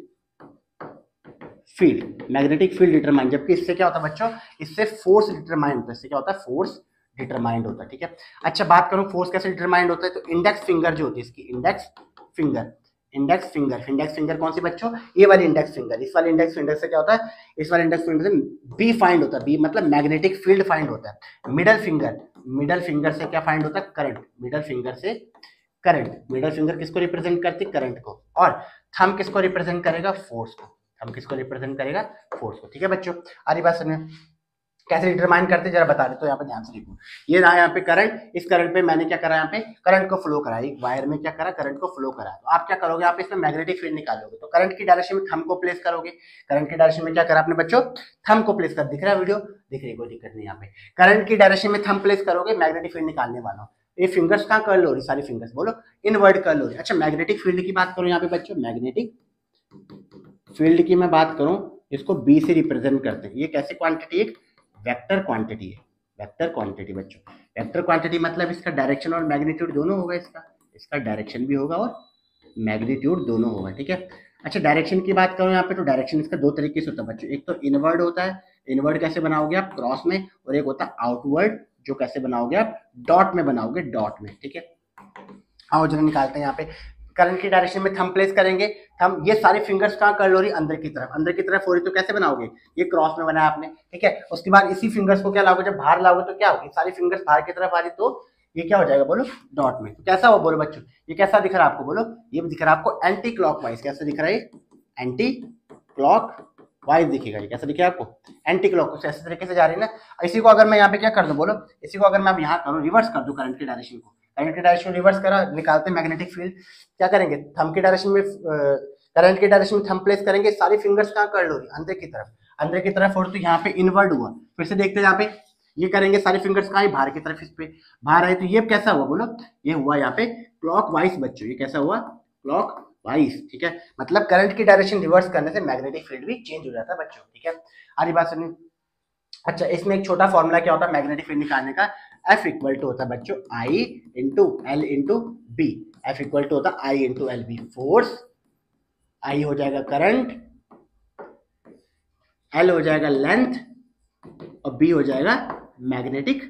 field, magnetic field determine, जबकि इससे क्या होता है बच्चों, इससे फोर्स डिटरमाइन होता है, इससे क्या होता है, फोर्स डिटरमाइंड होता है, ठीक है। अच्छा, बात करूं फोर्स कैसे डिटरमाइंड होता है, तो इंडेक्स फिंगर जो होती है इसकी, index finger, index finger, index finger कौन सी बच्चों, ये वाली इंडेक्स फिंगर, इस वाले इंडेक्स फिंगर से क्या होता है, इस वाले इंडेक्स फिंगर से बी फाइंड होता है, बी मतलब मैग्नेटिक फील्ड फाइंड होता है। मिडल फिंगर, मिडल फिंगर से क्या फाइंड होता है, करंट, मिडल फिंगर से करंट, मिडल फिंगर किसको रिप्रेजेंट करती है, करंट को, और थंब किसको रिप्रेजेंट करेगा, फोर्स को, थंब किसको रिप्रेजेंट करेगा, फोर्स को, ठीक है बच्चों। अरे बात सुनिए, कैसे डिटरमाइन करते जरा बता देते हो, यहाँ पे ध्यान से देखो, ये रहा यहाँ पे करंट, इस करंट पे मैंने क्या करा, यहाँ पे करंट को फ्लो करा, एक वायर में क्या करा, करंट को फ्लो करा, तो आप क्या करोगे, आप इसमें मैग्नेटिक फील्ड निकालोगे, तो करंट की डायरेक्शन में थंब को प्लेस करोगे, करंट की डायरेक्शन में क्या करा आपने बच्चों, थंब को प्लेस कर, दिख रहा है वीडियो, दिख रही है, कोई दिक्कत नहीं, यहाँ पे करंट की डायरेक्शन में थंब प्लेस करोगे, मैग्नेटिक फील्ड निकालने वाला हूँ, ये फिंगर्स कहाँ कर्ल हो रही, सारी फिंगर्स बोलो इनवर्ड कर्ल हो रही। अच्छा, मैग्नेटिक फील्ड की बात करूँ यहाँ पे बच्चों, मैग्नेटिक फील्ड की मैं बात करूँ, इसको बी से रिप्रेजेंट करते हैं, ये कैसे क्वांटिटी, एक वेक्टर क्वांटिटी है, वेक्टर क्वांटिटी बच्चों, वेक्टर क्वांटिटी मतलब इसका डायरेक्शन और मैग्नीट्यूड दोनों होगा, इसका इसका डायरेक्शन भी होगा और मैग्नीट्यूड दोनों होगा, ठीक है। अच्छा, डायरेक्शन की बात करूं यहाँ पे, तो डायरेक्शन इसका 2 तरीके से होता है बच्चों, एक तो इनवर्ड होता है, इनवर्ड कैसे बनाओगे आप, क्रॉस में, और एक होता है आउटवर्ड, जो कैसे बनाओगे आप, डॉट में बनाओगे, डॉट में, ठीक है। आओ जरा निकालते हैं यहाँ पे, करंट की डायरेक्शन में थंब प्लेस करेंगे, थंब, ये सारी फिंगर्स कहाँ कर लो रही, अंदर की तरफ, अंदर की तरफ हो रही, तो कैसे बनाओगे, ये क्रॉस में बनाया आपने, ठीक है। उसके बाद इसी फिंगर्स को क्या लाओगे, जब बाहर लाओगे तो क्या होगी, सारी फिंगर्स बाहर की तरफ आ रही, तो ये क्या हो जाएगा बोलो, डॉट में, तो कैसा हो बोलो बच्चों, ये कैसा दिख रहा है आपको, बोलो ये दिख रहा है आपको एंटी क्लॉकवाइज, कैसा दिख रहा है, एंटी क्लॉक वाइज दिखेगा, ये कैसा दिखेगा आपको, एंटी क्लॉक, ऐसे तरीके से जा रही है ना। इसी को अगर मैं यहाँ पे क्या कर दूं बोलो, इसी को अगर मैं यहाँ करूँ, रिवर्स कर दूं करंट की डायरेक्शन को, करंट की डायरेक्शन रिवर्स करा, निकालते मैग्नेटिक फील्ड, क्या करेंगे, थंब की डायरेक्शन में, करंट की डायरेक्शन में थंब प्लेस करेंगे, सारी फिंगर्स कहाँ कर लो, अंदर की तरफ, अंदर की तरफ, और तो यहाँ पे इनवर्ड हुआ, फिर से देखते हैं यहाँ पे, ये करेंगे सारी फिंगर्स कहाँ, बाहर की तरफ, इस पे बाहर आए, तो ये कैसा हुआ बोलो, ये हुआ यहाँ पे क्लॉक वाइज बच्चों, ये कैसा हुआ, क्लॉक वाइज, ठीक है। मतलब करंट की डायरेक्शन रिवर्स करने से मैग्नेटिक फील्ड भी चेंज हो जाता है बच्चों, ठीक है। आरी बात सुनिए। अच्छा, इसमें एक छोटा फॉर्मूला क्या होता है मैग्नेटिक फील्ड निकालने का, F इक्वल टू होता है बच्चों I into L into B, F equal to होता है I into L B, force I हो जाएगा करंट, एल हो जाएगा लेंथ, और बी हो जाएगा मैग्नेटिक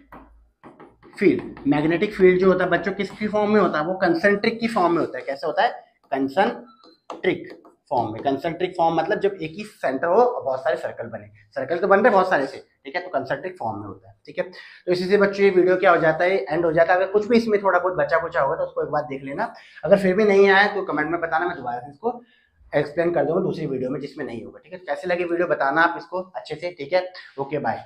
फील्ड। मैग्नेटिक फील्ड जो होता है बच्चों किसकी फॉर्म में होता है, वो कंसंट्रिक की फॉर्म में होता है। कैसे होता है, कंसंट्रिक फॉर्म में। कंसंट्रिक फॉर्म मतलब जब एक ही सेंटर हो और बहुत सारे सर्कल बने, सर्कल तो बन रहे बहुत सारे से, ठीक है, तो कंसंट्रिक फॉर्म में होता है। ठीक है, तो इसी से बच्चों ये वीडियो क्या हो जाता है, एंड हो जाता है। अगर कुछ भी इसमें थोड़ा बहुत बचा कुचा होगा तो उसको एक बार देख लेना, अगर फिर भी नहीं आया तो कमेंट में बताना, मैं दोबारा से इसको एक्सप्लेन कर दूंगा दूसरी वीडियो में जिसमें नहीं होगा। ठीक है, कैसे लगी वीडियो बताना आप इसको अच्छे से। ठीक है, ओके बाय।